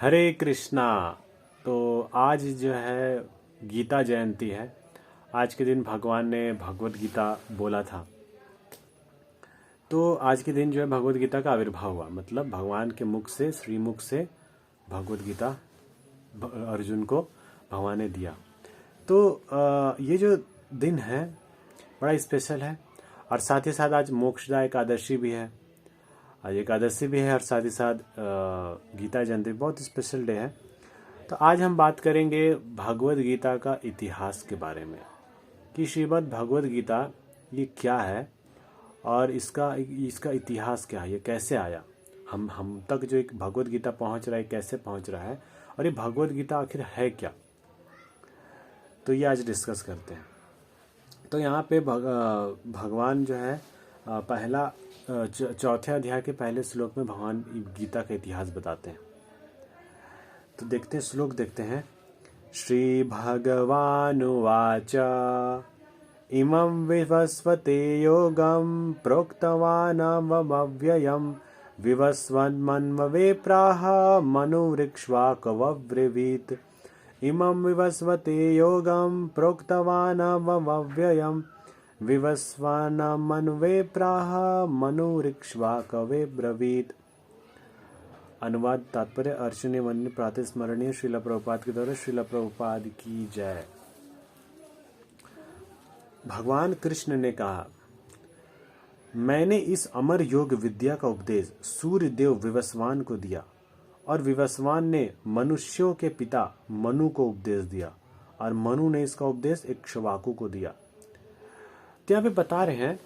हरे कृष्णा। तो आज जो है गीता जयंती है। आज के दिन भगवान ने भगवत गीता बोला था। तो आज के दिन जो है भगवत गीता का आविर्भाव हुआ, मतलब भगवान के मुख से, श्रीमुख से भगवत गीता अर्जुन को भगवान ने दिया। तो ये जो दिन है बड़ा स्पेशल है। और साथ ही साथ आज मोक्षदा एकादशी भी है। आज एकादशी भी है और साथ ही साथ गीता जयंती बहुत स्पेशल डे है। तो आज हम बात करेंगे भगवद गीता का इतिहास के बारे में कि श्रीमद् भगवद गीता ये क्या है और इसका इतिहास क्या है, ये कैसे आया, हम तक जो एक भगवद गीता पहुंच रहा है कैसे पहुंच रहा है, और ये भगवद गीता आखिर है क्या। तो ये आज डिस्कस करते हैं। तो यहाँ पे भगवान जो है पहला चौथे अध्याय के पहले श्लोक में भगवान गीता का इतिहास बताते हैं। तो देखते हैं, श्लोक देखते हैं। श्री भगवानुवाच इमं विवस्वते योगं प्रोक्तवानमव्ययं विवस्वन्मन्ववे प्राह मनुवृक्ष्वाकवब्रवीत्। इमं विवस्वते योगं प्रोक्तवानमव्ययं विवस्वानमन्वे प्राह मनुरिक्ष्वाकवे ब्रवीत। अनुवाद तात्पर्य अर्चनीय वन्य प्रातस्मरणीय श्रील प्रभुपाद के द्वारा श्रील प्रभुपाद की जय। भगवान कृष्ण ने कहा, मैंने इस अमर योग विद्या का उपदेश सूर्य देव विवस्वान को दिया और विवस्वान ने मनुष्यों के पिता मनु को उपदेश दिया और मनु ने इसका उपदेश इक्ष्वाकु को दिया। तो यहाँ पे बता रहे हैं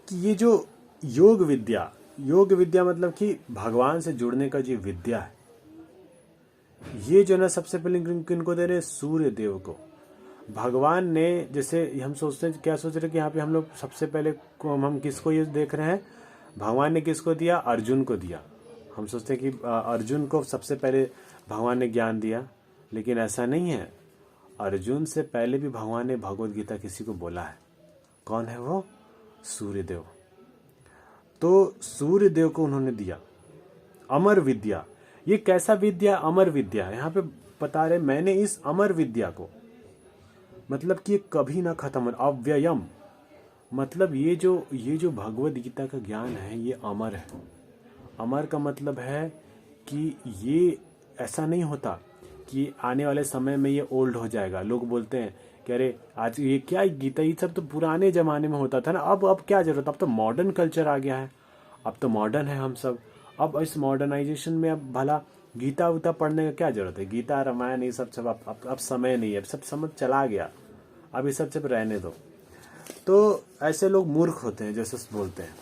कि ये जो योग विद्या मतलब कि भगवान से जुड़ने का जो विद्या है, ये जो ना सबसे पहले किनको दे रहे, सूर्य देव को। भगवान ने, जैसे हम सोचते हैं, क्या सोच रहे कि यहाँ पे हम लोग सबसे पहले हम किसको ये देख रहे हैं, भगवान ने किसको दिया, अर्जुन को दिया। हम सोचते हैं कि अर्जुन को सबसे पहले भगवान ने ज्ञान दिया, लेकिन ऐसा नहीं है। अर्जुन से पहले भी भगवान ने भगवत गीता किसी को बोला है। कौन है वो? सूर्यदेव। तो सूर्यदेव को उन्होंने दिया अमर विद्या। ये कैसा विद्या? अमर विद्या। यहाँ पे बता रहे, मैंने इस अमर विद्या को, मतलब कि ये कभी ना खत्म, अव्ययम, मतलब ये जो भगवत गीता का ज्ञान है ये अमर है। अमर का मतलब है कि ये ऐसा नहीं होता कि आने वाले समय में ये ओल्ड हो जाएगा। लोग बोलते हैं कि अरे आज ये क्या गीता, ये सब तो पुराने जमाने में होता था ना, अब क्या जरूरत, अब तो मॉडर्न कल्चर आ गया है, अब तो मॉडर्न है हम सब, अब इस मॉडर्नाइजेशन में अब भला गीता उता पढ़ने का क्या जरूरत है। गीता रामायण ये सब अब समय नहीं है, सब समझ चला गया, अब ये सब रहने दो। तो ऐसे लोग मूर्ख होते हैं जैसे बोलते हैं।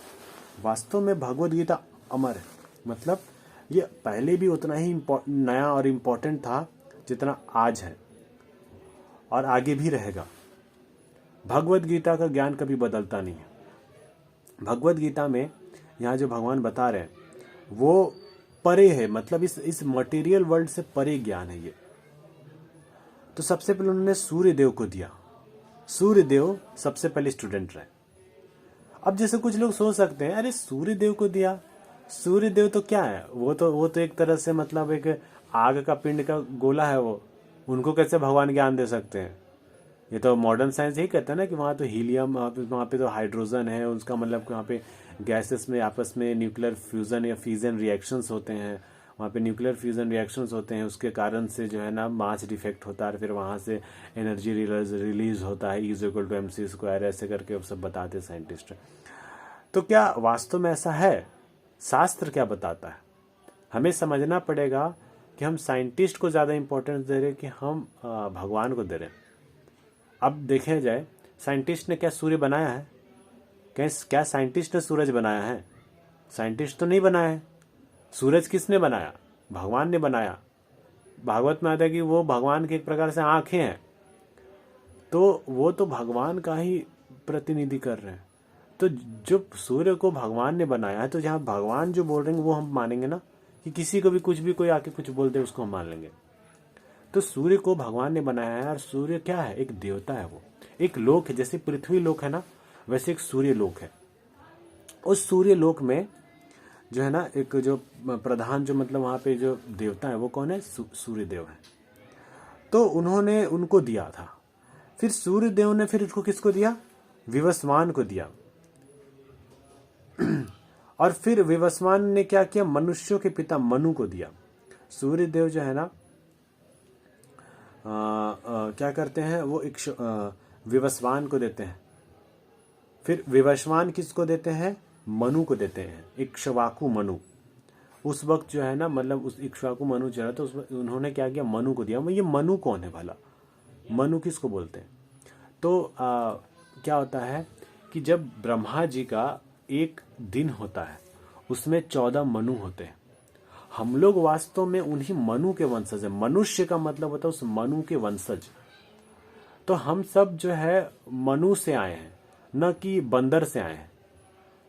वास्तव में भगवत गीता अमर है, मतलब ये पहले भी उतना ही नया और इम्पोर्टेंट था जितना आज है और आगे भी रहेगा। भगवत गीता का ज्ञान कभी बदलता नहीं है। भगवत गीता में यहाँ जो भगवान बता रहे हैं वो परे है, मतलब इस मटेरियल वर्ल्ड से परे ज्ञान है ये। तो सबसे पहले उन्होंने सूर्यदेव को दिया। सूर्यदेव सबसे पहले स्टूडेंट रहे। अब जैसे कुछ लोग सोच सकते हैं, अरे सूर्यदेव को दिया, सूर्यदेव तो क्या है, वो तो एक तरह से मतलब एक आग का पिंड का गोला है वो, उनको कैसे भगवान ज्ञान दे सकते हैं। ये तो मॉडर्न साइंस यही कहता है ना कि वहाँ तो हीलियम, वहाँ पे तो हाइड्रोजन है, उसका मतलब वहाँ पे गैसेस में आपस में न्यूक्लियर फ्यूजन या फ्यूजन रिएक्शंस होते हैं, वहाँ पे न्यूक्लियर फ्यूजन रिएक्शंस होते हैं, उसके कारण से जो है ना मास डिफेक्ट होता है, फिर वहाँ से एनर्जी रिलीज होता है, E=mc², ऐसे करके वो सब बताते हैं साइंटिस्ट। तो क्या वास्तव में ऐसा है? शास्त्र क्या बताता है? हमें समझना पड़ेगा कि हम साइंटिस्ट को ज़्यादा इंपॉर्टेंस दे रहे कि हम भगवान को दे रहे हैं। अब देखे जाए, साइंटिस्ट ने क्या सूर्य बनाया है? क्या साइंटिस्ट ने सूरज बनाया है? साइंटिस्ट तो नहीं बनाया है। सूरज किसने बनाया? भगवान ने बनाया। भागवत में आता है कि वो भगवान की एक प्रकार से आंखें हैं, तो वो तो भगवान का ही प्रतिनिधि कर रहे हैं। तो जो सूर्य को भगवान ने बनाया है, तो जहाँ भगवान जो बोल रहे हैं वो हम मानेंगे ना, कि किसी को भी कुछ भी कोई आके कुछ बोल दे उसको हम मान लेंगे। तो सूर्य को भगवान ने बनाया है, और सूर्य क्या है? एक देवता है, वो एक लोक है। जैसे पृथ्वी लोक है ना, वैसे एक सूर्य लोक है। उस सूर्य लोक में जो है ना, एक जो प्रधान जो मतलब वहाँ पे जो देवता है वो कौन है, सूर्य देव है। तो उन्होंने उनको दिया था। फिर सूर्य देव ने फिर उसको किसको दिया, विवस्वान को दिया। और फिर विवस्वान ने क्या किया, मनुष्यों के पिता मनु को दिया। सूर्य देव जो है ना क्या करते हैं, वो विवस्वान को देते हैं। फिर विवस्वान किसको देते हैं, मनु को देते हैं, इक्ष्वाकु मनु। उस वक्त जो है ना, मतलब उस इक्ष्वाकु मनु जो है तो उन्होंने क्या किया, मनु को दिया। ये मनु कौन है भला, मनु किसको बोलते हैं? तो क्या होता है कि जब ब्रह्मा जी का एक दिन होता है उसमें 14 मनु होते हैं। हम लोग वास्तव में उन्हीं मनु के वंशज है। मनुष्य का मतलब होता है उस मनु के वंशज। तो हम सब जो है मनु से आए हैं, न कि बंदर से आए हैं।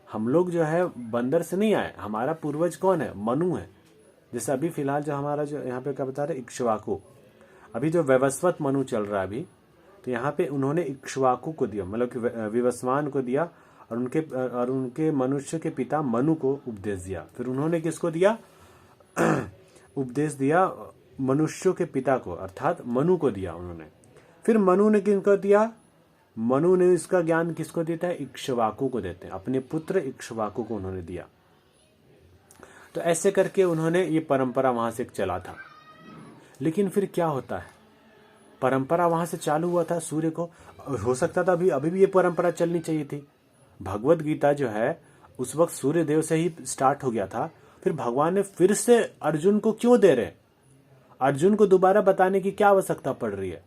हम लोग जो है बंदर से नहीं आए, हमारा पूर्वज कौन है, मनु है। जैसे अभी फिलहाल जो हमारा जो यहाँ पे क्या बता रहे, इक्ष्वाकु। अभी जो वैवस्वत मनु चल रहा है अभी, तो यहाँ पे उन्होंने इक्ष्वाकु को दिया, मतलब कि विवस्वान को दिया, और उनके मनुष्य के पिता मनु को उपदेश दिया। फिर उन्होंने किसको दिया, उपदेश दिया मनुष्यों के पिता को, अर्थात मनु को दिया उन्होंने। फिर मनु ने किनको दिया, मनु ने इसका ज्ञान किसको देता है, इक्ष्वाकु को देते हैं, अपने पुत्र इक्ष्वाकु को उन्होंने दिया। तो ऐसे करके उन्होंने ये परंपरा वहां से चला था। लेकिन फिर क्या होता है, परंपरा वहां से चालू हुआ था सूर्य को, हो सकता था अभी भी ये परंपरा चलनी चाहिए थी। भगवत गीता जो है उस वक्त सूर्य देव से ही स्टार्ट हो गया था। फिर भगवान ने फिर से अर्जुन को क्यों दे रहे, अर्जुन को दोबारा बताने की क्या आवश्यकता पड़ रही है?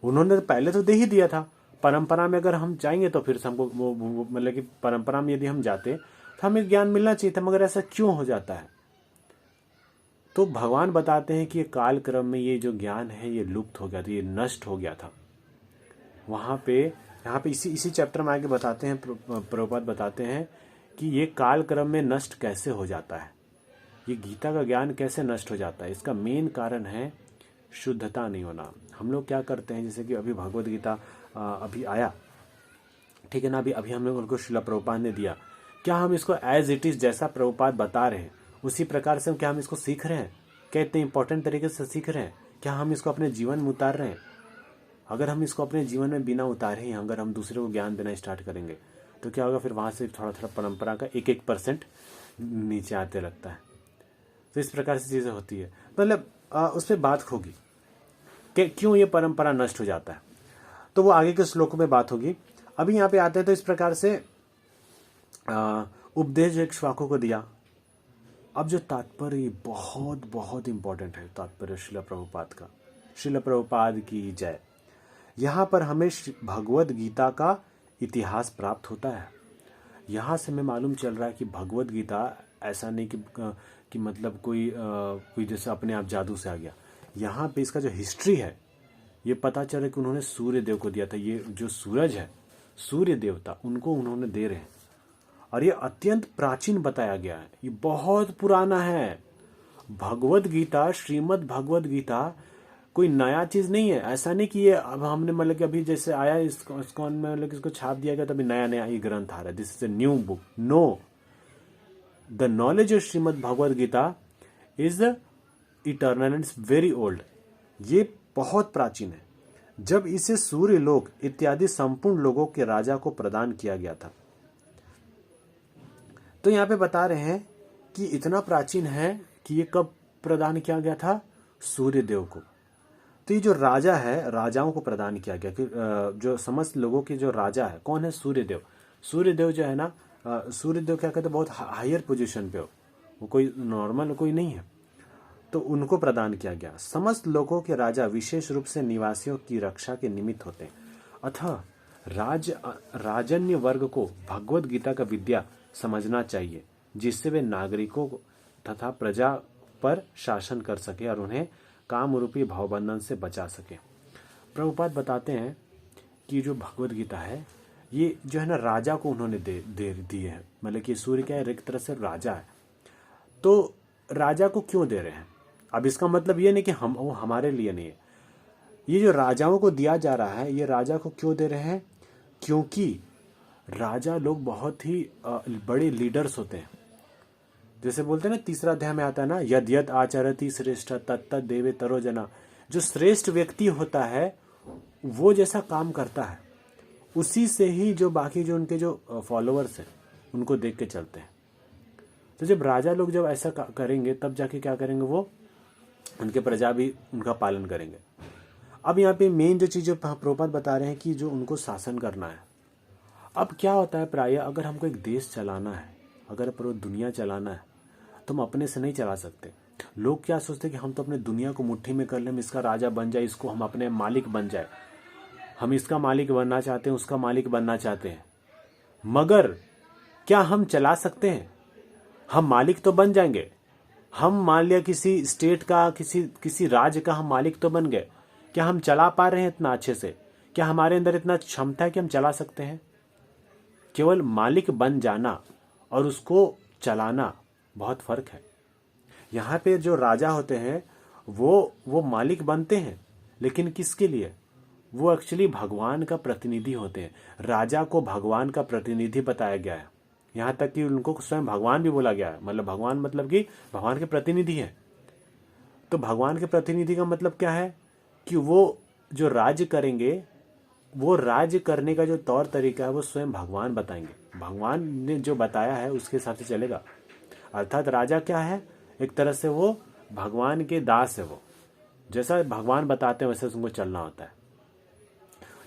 उन्होंने पहले तो दे ही दिया था। परंपरा में अगर हम जाएंगे तो फिर हमको मतलब कि परंपरा में यदि हम जाते तो हमें ज्ञान मिलना चाहिए था, मगर ऐसा क्यों हो जाता है? तो भगवान बताते हैं कि ये काल क्रम में ये जो ज्ञान है ये लुप्त हो गया था, ये नष्ट हो गया था। वहां पे यहाँ पे इसी चैप्टर में आगे बताते हैं, प्रभुपाद बताते हैं कि ये काल क्रम में नष्ट कैसे हो जाता है, ये गीता का ज्ञान कैसे नष्ट हो जाता है। इसका मेन कारण है शुद्धता नहीं होना। हम लोग क्या करते हैं, जैसे कि अभी भगवत गीता अभी आया, ठीक है ना, अभी हम लोग उनको श्रील प्रभुपाद ने दिया। क्या हम इसको एज इट इज जैसा प्रभुपाद बता रहे हैं उसी प्रकार से क्या हम इसको सीख रहे हैं? क्या इतने इंपॉर्टेंट तरीके से सीख रहे हैं? क्या हम इसको अपने जीवन में उतार रहे हैं? अगर हम इसको अपने जीवन में बिना उतारे ही अगर हम दूसरे को ज्ञान देना स्टार्ट करेंगे तो क्या होगा, फिर वहां से थोड़ा थोड़ा परंपरा का 1% नीचे आते लगता है। तो इस प्रकार से चीजें होती है, मतलब उस पर बात होगी कि क्यों ये परंपरा नष्ट हो जाता है। तो वो आगे के श्लोकों में बात होगी। अभी यहाँ पे आते हैं तो इस प्रकार से उपदेश इक्ष्वाकु को दिया। अब जो तात्पर्य बहुत बहुत इंपॉर्टेंट है, तात्पर्य श्रील प्रभुपाद का, श्रील प्रभुपाद की जय। यहाँ पर हमें भगवत गीता का इतिहास प्राप्त होता है। यहाँ से हमें मालूम चल रहा है कि भगवत गीता ऐसा नहीं कि मतलब कोई जैसे अपने आप जादू से आ गया। यहाँ पे इसका जो हिस्ट्री है ये पता चला कि उन्होंने सूर्य देव को दिया था। ये जो सूरज है, सूर्य देवता, उनको उन्होंने दे रहे हैं। और ये अत्यंत प्राचीन बताया गया है, ये बहुत पुराना है। भगवत गीता, श्रीमद् भगवत गीता कोई नया चीज नहीं है। ऐसा नहीं कि ये अब हमने मतलब कि अभी जैसे आया इसको मतलब इसको छाप दिया गया तभी नया ये ग्रंथ आ रहा है, this is a new book. No, the knowledge of Shrimad Bhagavat Gita is eternal and very old. ये बहुत प्राचीन है। जब इसे सूर्य लोक इत्यादि संपूर्ण लोगों के राजा को प्रदान किया गया था। तो यहाँ पे बता रहे हैं कि इतना प्राचीन है कि ये कब प्रदान किया गया था, सूर्य देव को। तो ये जो राजा है, राजाओं को प्रदान किया गया कि जो समस्त लोगों के जो राजा है कौन है, सूर्य देव। सूर्य देव जो है ना, सूर्य देव क्या कहते हैं, बहुत हायर पोजीशन पे हो, वो कोई नॉर्मल कोई नहीं है। तो उनको प्रदान किया गया। समस्त लोगों के राजा विशेष रूप से निवासियों की रक्षा के निमित्त होते हैं। अतः राजन्य वर्ग को भगवत गीता का विद्या समझना चाहिए, जिससे वे नागरिकों तथा प्रजा पर शासन कर सके और उन्हें काम रूपी भावबंधन से बचा सके। प्रभुपाद बताते हैं कि जो भगवत गीता है ये जो है ना राजा को उन्होंने दे दी है। मतलब कि सूर्य क्या है, एक तरह से राजा है। तो राजा को क्यों दे रहे हैं? अब इसका मतलब ये नहीं कि वो हमारे लिए नहीं है। ये जो राजाओं को दिया जा रहा है, ये राजा को क्यों दे रहे हैं? क्योंकि राजा लोग बहुत ही बड़े लीडर्स होते हैं। जैसे बोलते हैं ना, तीसरा अध्याय में आता है ना, यद यद आचरति श्रेष्ठ तत्त देवे तरो जना। जो श्रेष्ठ व्यक्ति होता है वो जैसा काम करता है उसी से ही जो बाकी जो उनके जो फॉलोअर्स हैं उनको देख के चलते हैं। तो जब राजा लोग जब ऐसा करेंगे तब जाके क्या करेंगे, वो उनके प्रजा भी उनका पालन करेंगे। अब यहाँ पे मेन जो चीज़ प्रभुपाद बता रहे हैं कि जो उनको शासन करना है। अब क्या होता है, प्राय अगर हमको एक देश चलाना है, अगर पूरी दुनिया चलाना है तो हम अपने से नहीं चला सकते। लोग क्या सोचते हैं कि हम तो अपने दुनिया को मुट्ठी में कर लें, हम इसका राजा बन जाए, इसको हम अपने मालिक बन जाए, हम इसका मालिक बनना चाहते हैं, उसका मालिक बनना चाहते हैं। मगर क्या हम चला सकते हैं? हम मालिक तो बन जाएंगे, हम मान लिया किसी स्टेट का, किसी राज्य का हम मालिक तो बन गए, क्या हम चला पा रहे हैं इतना अच्छे से? क्या हमारे अंदर इतना क्षमता है कि हम चला सकते हैं? केवल मालिक बन जाना और उसको चलाना बहुत फर्क है। यहाँ पे जो राजा होते हैं वो मालिक बनते हैं, लेकिन किसके लिए? वो एक्चुअली भगवान का प्रतिनिधि होते हैं। राजा को भगवान का प्रतिनिधि बताया गया है, यहाँ तक कि उनको स्वयं भगवान भी बोला गया है। मतलब भगवान मतलब कि भगवान के प्रतिनिधि हैं। तो भगवान के प्रतिनिधि का मतलब क्या है कि वो जो राज्य करेंगे, वो राज्य करने का जो तौर तरीका है वो स्वयं भगवान बताएंगे। भगवान ने जो बताया है उसके हिसाब से चलेगा। अर्थात राजा क्या है, एक तरह से वो भगवान के दास है। वो जैसा भगवान बताते हैं वैसे उनको चलना होता है।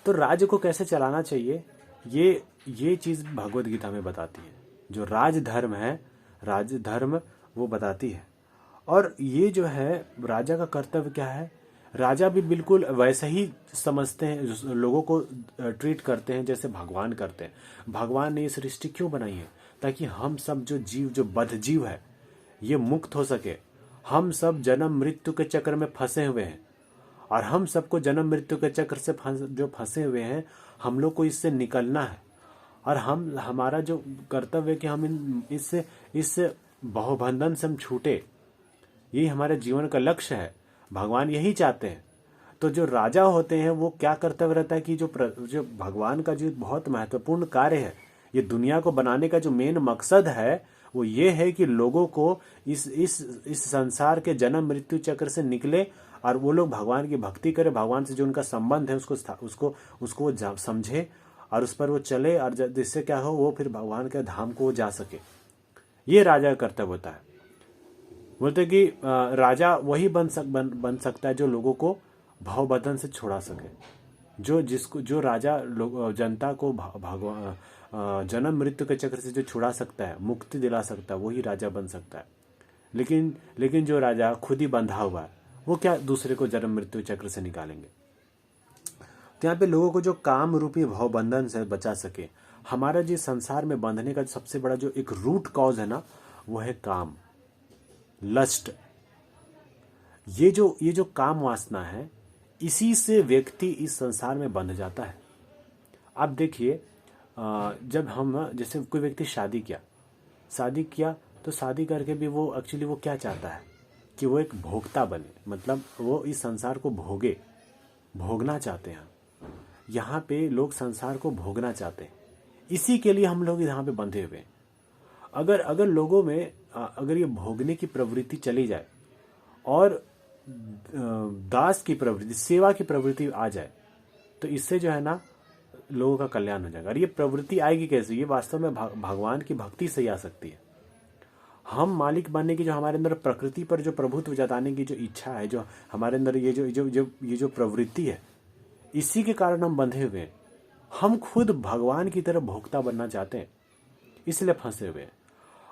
तो राज्य को कैसे चलाना चाहिए ये चीज भगवत गीता में बताती है। जो राजधर्म है, राजधर्म वो बताती है। और ये जो है राजा का कर्तव्य क्या है, राजा भी बिल्कुल वैसे ही समझते हैं, लोगों को ट्रीट करते हैं जैसे भगवान करते हैं। भगवान ने ये सृष्टि क्यों बनाई है? ताकि हम सब जो जीव, जो बद्ध जीव है, ये मुक्त हो सके। हम सब जन्म मृत्यु के चक्र में फंसे हुए हैं और हम सबको जन्म मृत्यु के चक्र से जो फंसे हुए हैं, हम लोग को इससे निकलना है। और हमारा जो कर्तव्य है कि हम इस बहुबंधन से हम छूटे, यही हमारे जीवन का लक्ष्य है। भगवान यही चाहते हैं। तो जो राजा होते हैं वो क्या कर्तव्य रहता है कि जो भगवान का जो बहुत महत्वपूर्ण कार्य है, ये दुनिया को बनाने का जो मेन मकसद है वो ये है कि लोगों को इस संसार के जन्म मृत्यु चक्र से निकले और वो लोग भगवान की भक्ति करें, भगवान से जो उनका संबंध है उसको समझे और उस पर वो चले, और जिससे क्या हो, वो फिर भगवान के धाम को जा सके। ये राजा का कर्तव्य होता है। बोलते कि राजा वही बन सकता है जो लोगों को भवबंधन से छुड़ा सके। जो राजा जनता को जन्म मृत्यु के चक्र से जो छुड़ा सकता है, मुक्ति दिला सकता है, वही राजा बन सकता है। लेकिन जो राजा खुद ही बंधा हुआ है, वो क्या दूसरे को जन्म मृत्यु चक्र से निकालेंगे? तो यहाँ पे लोगों को जो काम रूपी भवबंधन से बचा सके, हमारा जो संसार में बंधने का सबसे बड़ा जो एक रूट कॉज है ना, वो है काम, लस्ट। ये जो काम वासना है, इसी से व्यक्ति इस संसार में बंध जाता है। आप देखिए, जब हम जैसे कोई व्यक्ति शादी किया तो शादी करके भी वो एक्चुअली वो क्या चाहता है कि वो एक भोक्ता बने, मतलब वो इस संसार को भोगना चाहते हैं। यहाँ पे लोग संसार को भोगना चाहते हैं, इसी के लिए हम लोग यहाँ पे बंधे हुए हैं। अगर लोगों में अगर ये भोगने की प्रवृत्ति चली जाए और दास की प्रवृत्ति, सेवा की प्रवृत्ति आ जाए, तो इससे जो है ना लोगों का कल्याण हो जाएगा। और ये प्रवृत्ति आएगी कैसे? ये वास्तव में भगवान की भक्ति से ही आ सकती है। हम मालिक बनने की जो हमारे अंदर प्रकृति पर जो प्रभुत्व जताने की जो इच्छा है, जो हमारे अंदर ये जो प्रवृत्ति है, इसी के कारण हम बंधे हुए हैं। हम खुद भगवान की तरह भोक्ता बनना चाहते हैं, इसलिए फंसे हुए हैं।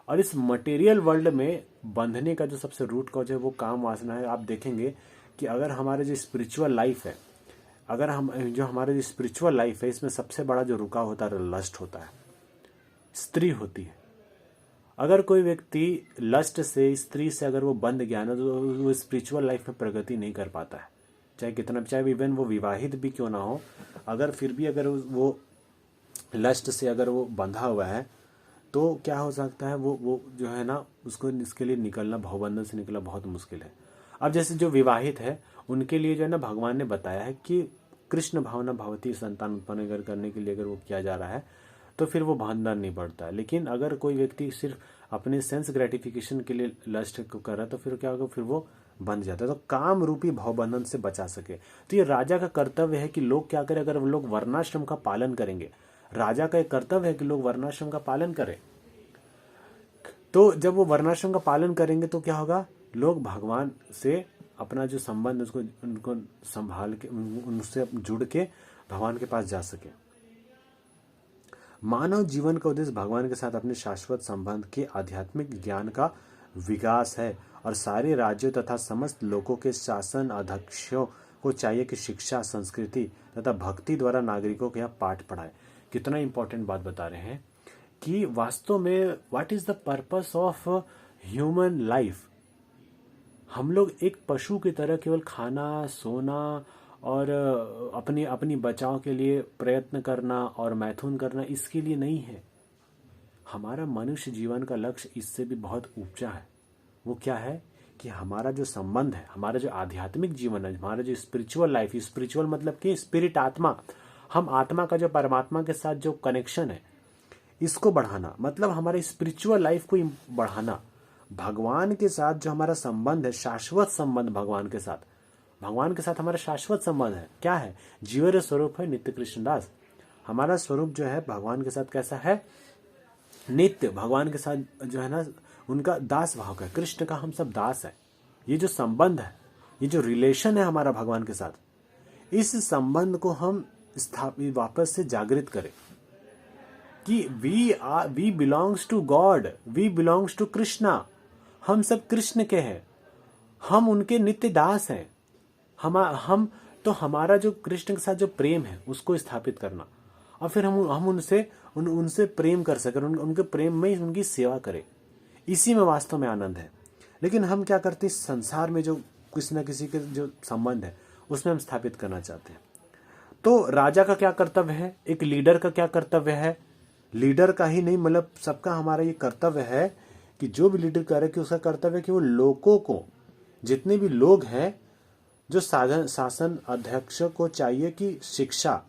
और इस मटेरियल वर्ल्ड में बंधने का जो सबसे रूट कॉज है वो काम वासना है। आप देखेंगे कि अगर हमारे जो स्पिरिचुअल लाइफ है, हमारे जो स्पिरिचुअल लाइफ है, इसमें सबसे बड़ा जो रुका होता है लस्ट होता है, स्त्री होती है। अगर कोई व्यक्ति लस्ट से, स्त्री से अगर वो बंध गया ना, तो वो स्पिरिचुअल लाइफ में प्रगति नहीं कर पाता है। चाहे इवन वो विवाहित भी क्यों ना हो, अगर फिर भी अगर वो लस्ट से अगर वो बंधा हुआ है, तो क्या हो सकता है, वो जो है ना, उसको इसके लिए निकलना, भवबंधन से निकलना बहुत मुश्किल है। अब जैसे जो विवाहित है उनके लिए जो है ना, भगवान ने बताया है कि कृष्ण भावना भवती, संतान उत्पन्न अगर करने के लिए अगर वो किया जा रहा है तो फिर वो बंधन नहीं बढ़ता है। लेकिन अगर कोई व्यक्ति सिर्फ अपने सेंस ग्रेटिफिकेशन के लिए लस्ट को कर रहा है, तो फिर क्या होगा, फिर वो बंध जाता है। तो काम रूपी भवबंधन से बचा सके, तो ये राजा का कर्तव्य है कि लोग क्या करें, अगर वो लोग वर्णाश्रम का पालन करेंगे, राजा का एक कर्तव्य है कि लोग वर्णाश्रम का पालन करें। तो जब वो वर्णाश्रम का पालन करेंगे तो क्या होगा, लोग भगवान से अपना जो संबंध उसको उनको संभाल के उनसे जुड़ के भगवान के पास जा सके। मानव जीवन का उद्देश्य भगवान के साथ अपने शाश्वत संबंध के आध्यात्मिक ज्ञान का विकास है, और सारे राज्यों तथा समस्त लोगों के शासन अध्यक्षों को चाहिए कि शिक्षा, संस्कृति तथा भक्ति द्वारा नागरिकों को यह पाठ पढ़ाए। कितना इंपॉर्टेंट बात बता रहे हैं कि वास्तव में what is the purpose of human life. हम लोग एक पशु की तरह केवल खाना, सोना और अपनी अपनी बचाव के लिए प्रयत्न करना और मैथुन करना, इसके लिए नहीं है। हमारा मनुष्य जीवन का लक्ष्य इससे भी बहुत ऊंचा है। वो क्या है कि हमारा जो संबंध है, हमारा जो आध्यात्मिक जीवन है, हमारा जो स्पिरिचुअल लाइफ, स्पिरिचुअल मतलब कि स्पिरिट, आत्मा, हम आत्मा का जो परमात्मा के साथ जो कनेक्शन है, इसको बढ़ाना, मतलब हमारे स्पिरिचुअल लाइफ को बढ़ाना। भगवान के साथ जो हमारा संबंध है, शाश्वत संबंध भगवान के साथ हमारा शाश्वत संबंध है। क्या है? जीवन स्वरूप है नित्य कृष्णदास। हमारा स्वरूप जो है भगवान के साथ कैसा है? नित्य। भगवान के साथ जो है ना, उनका दास भाव का, कृष्ण का हम सब दास है। ये जो संबंध है, ये जो रिलेशन है हमारा भगवान के साथ, इस संबंध को हम स्थापित वापस से जागृत करें कि we belongs to God, we belongs to Krishna. हम सब कृष्ण के हैं, हम उनके नित्य दास हैं। हम तो हमारा जो कृष्ण के साथ जो प्रेम है उसको स्थापित करना, और फिर हम उनसे प्रेम कर सकें, उनके प्रेम में उनकी सेवा करें। इसी में वास्तव में आनंद है। लेकिन हम क्या करते हैं, संसार में जो किसी न किसी के जो संबंध है उसमें हम स्थापित करना चाहते हैं। तो राजा का क्या कर्तव्य है, एक लीडर का क्या कर्तव्य है? लीडर का ही नहीं, मतलब सबका हमारा ये कर्तव्य है कि जो भी लीडर करे कि उसका कर्तव्य है कि वो लोगों को, जितने भी लोग हैं, जो शासन अध्यक्ष को चाहिए कि शिक्षा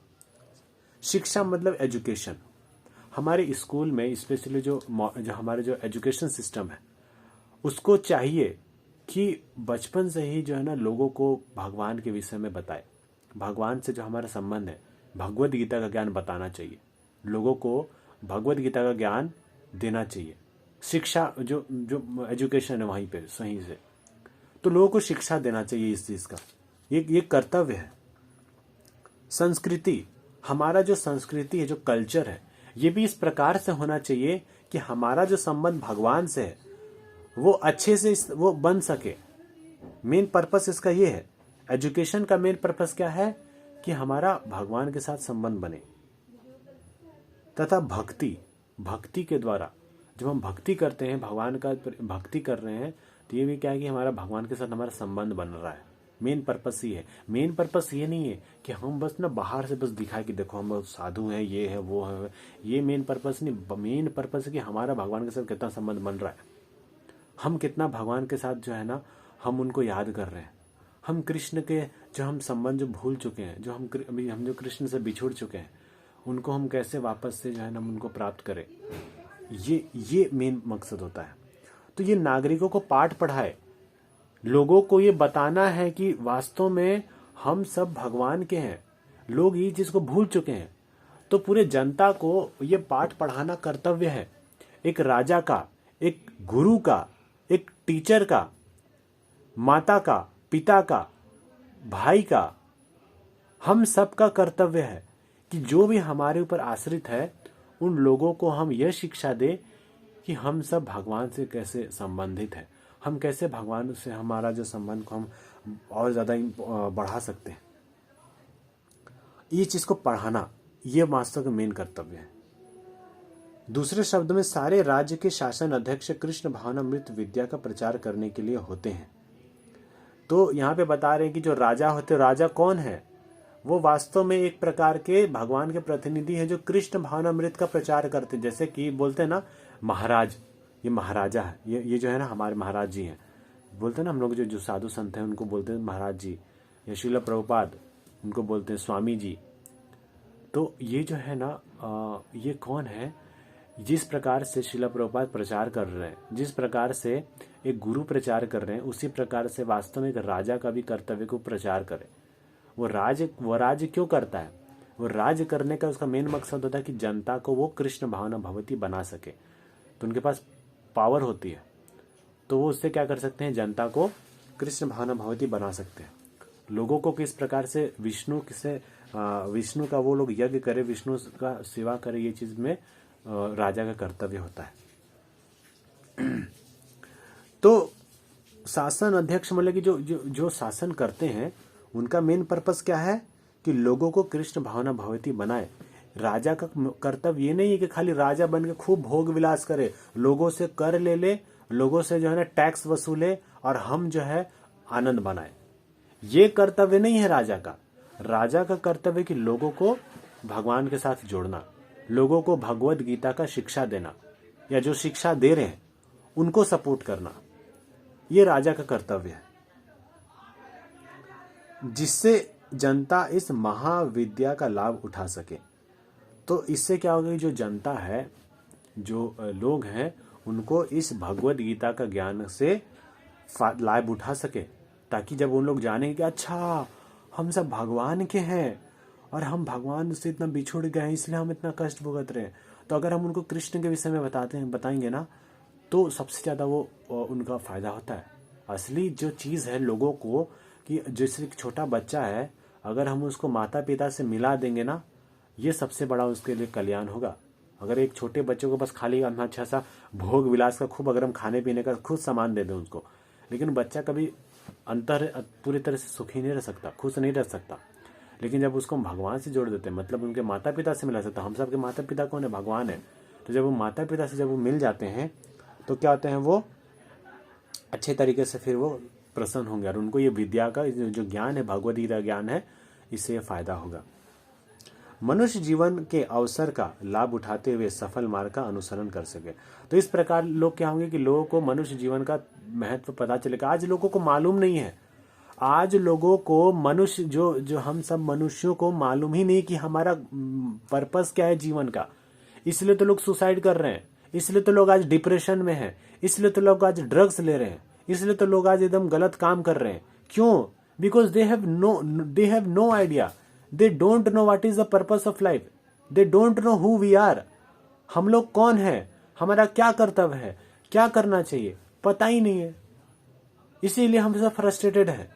मतलब एजुकेशन। हमारे स्कूल में स्पेशली जो हमारे जो एजुकेशन सिस्टम है, उसको चाहिए कि बचपन से ही जो है ना लोगों को भगवान के विषय में बताए। भगवान से जो हमारा संबंध है, भगवत गीता का ज्ञान बताना चाहिए लोगों को, भगवत गीता का ज्ञान देना चाहिए। शिक्षा जो एजुकेशन है वहीं पे सही से, तो लोगों को शिक्षा देना चाहिए इस चीज का, ये कर्तव्य है। संस्कृति, हमारा जो संस्कृति है, जो कल्चर है, ये भी इस प्रकार से होना चाहिए कि हमारा जो संबंध भगवान से है वो अच्छे से वो बन सके। मेन पर्पस इसका ये है। एजुकेशन का मेन पर्पस क्या है कि हमारा भगवान के साथ संबंध बने, तथा भक्ति के द्वारा जब हम भक्ति करते हैं, भगवान का भक्ति कर रहे हैं, तो ये भी क्या है कि हमारा भगवान के साथ हमारा संबंध बन रहा है। मेन पर्पस ये है। मेन पर्पस ये नहीं है कि हम बस ना बाहर से बस दिखाए कि देखो हम साधु हैं, ये है वो है, ये मेन पर्पस नहीं। मेन पर्पस है कि हमारा भगवान के साथ कितना संबंध बन रहा है, हम कितना भगवान के साथ जो है ना हम उनको याद कर रहे हैं, हम कृष्ण के जो हम संबंध जो भूल चुके हैं, जो हम जो कृष्ण से बिछुड़ चुके हैं, उनको हम कैसे वापस से जो है ना उनको प्राप्त करें। ये मेन मकसद होता है। तो ये नागरिकों को पाठ पढ़ाए, लोगों को ये बताना है कि वास्तव में हम सब भगवान के हैं। लोग ये चीज को भूल चुके हैं, तो पूरे जनता को ये पाठ पढ़ाना कर्तव्य है। एक राजा का, एक गुरु का, एक टीचर का, माता का, पिता का, भाई का, हम सब का कर्तव्य है कि जो भी हमारे ऊपर आश्रित है उन लोगों को हम यह शिक्षा दे कि हम सब भगवान से कैसे संबंधित है, हम कैसे भगवान से हमारा जो संबंध को हम और ज्यादा बढ़ा सकते हैं। ये चीज को पढ़ाना ये वास्तव का मेन कर्तव्य है। दूसरे शब्द में सारे राज्य के शासन अध्यक्ष कृष्ण भावनामृत विद्या का प्रचार करने के लिए होते हैं। तो यहाँ पे बता रहे हैं कि जो राजा होते, राजा कौन है? वो वास्तव में एक प्रकार के भगवान के प्रतिनिधि हैं जो कृष्ण भावनामृत का प्रचार करते हैं। जैसे कि बोलते हैं ना महाराज, ये महाराजा है, ये जो है ना हमारे महाराज जी हैं। बोलते हैं ना हम लोग जो साधु संत हैं उनको बोलते हैं महाराज जी, या श्रील प्रभुपाद उनको बोलते हैं स्वामी जी। तो ये जो है ना ये कौन है? जिस प्रकार से श्रील प्रभुपाद प्रचार कर रहे हैं, जिस प्रकार से एक गुरु प्रचार कर रहे हैं, उसी प्रकार से वास्तव में एक राजा का भी कर्तव्य को प्रचार करे। वो राज्य क्यों करता है? वो राज्य करने का उसका मेन मकसद होता है कि जनता को वो कृष्ण भावना भगवती बना सके। तो उनके पास पावर होती है, तो वो उससे क्या कर सकते हैं? जनता को कृष्ण भावना भगवती बना सकते हैं। लोगों को किस प्रकार से विष्णु का वो लोग यज्ञ करे, विष्णु का सेवा करे, ये चीज में राजा का कर्तव्य होता है। तो शासन अध्यक्ष मतलब कि जो शासन करते हैं, उनका मेन पर्पस क्या है? कि लोगों को कृष्ण भावना भगवती बनाए। राजा का कर्तव्य ये नहीं है कि खाली राजा बन के खूब भोग विलास करे, लोगों से कर ले, लोगों से जो है ना टैक्स वसूले और हम जो है आनंद बनाए। ये कर्तव्य नहीं है राजा का। राजा का कर्तव्य कि लोगों को भगवान के साथ जोड़ना, लोगों को भगवत गीता का शिक्षा देना, या जो शिक्षा दे रहे हैं उनको सपोर्ट करना, ये राजा का कर्तव्य है, जिससे जनता इस महाविद्या का लाभ उठा सके। तो इससे क्या होगा कि जो जनता है, जो लोग हैं, उनको इस भगवत गीता का ज्ञान से लाभ उठा सके, ताकि जब उन लोग जानेंगे कि अच्छा हम सब भगवान के हैं और हम भगवान से इतना बिछुड़ गए हैं, इसलिए हम इतना कष्ट भुगत रहे हैं, तो अगर हम उनको कृष्ण के विषय में बताएंगे ना, तो सबसे ज्यादा वो उनका फायदा होता है। असली जो चीज है लोगों को, कि जैसे एक छोटा बच्चा है, अगर हम उसको माता पिता से मिला देंगे ना, ये सबसे बड़ा उसके लिए कल्याण होगा। अगर एक छोटे बच्चे को बस खाली अच्छा सा भोग विलास का खूब अगर हम खाने पीने का खुद सामान दे दें उसको, लेकिन बच्चा कभी पूरी तरह से सुखी नहीं रह सकता, खुश नहीं रह सकता। लेकिन जब उसको हम भगवान से जोड़ देते हैं, मतलब उनके माता पिता से मिला सकता, हम सबके माता पिता कौन है? भगवान है। तो जब वो माता पिता से जब वो मिल जाते हैं, तो क्या होते हैं? वो अच्छे तरीके से फिर वो प्रसन्न होंगे और उनको ये विद्या का जो ज्ञान है, भगवद गीता ज्ञान है, इससे फायदा होगा। मनुष्य जीवन के अवसर का लाभ उठाते हुए सफल मार्ग का अनुसरण कर सके। तो इस प्रकार लोग क्या होंगे कि लोगों को मनुष्य जीवन का महत्व पता चलेगा। आज लोगों को मालूम नहीं है, आज लोगों को मनुष्य जो हम सब मनुष्यों को मालूम ही नहीं कि हमारा पर्पस क्या है जीवन का। इसलिए तो लोग सुसाइड कर रहे हैं, इसलिए तो लोग आज डिप्रेशन में हैं, इसलिए तो लोग आज ड्रग्स ले रहे हैं, इसलिए तो लोग आज एकदम गलत काम कर रहे हैं। क्यों? Because they have no idea, they don't know what is the purpose of life, they don't know who we are. हम लोग कौन है, हमारा क्या कर्तव्य है, क्या करना चाहिए, पता ही नहीं है। इसीलिए हम सब फ्रस्ट्रेटेड हैं।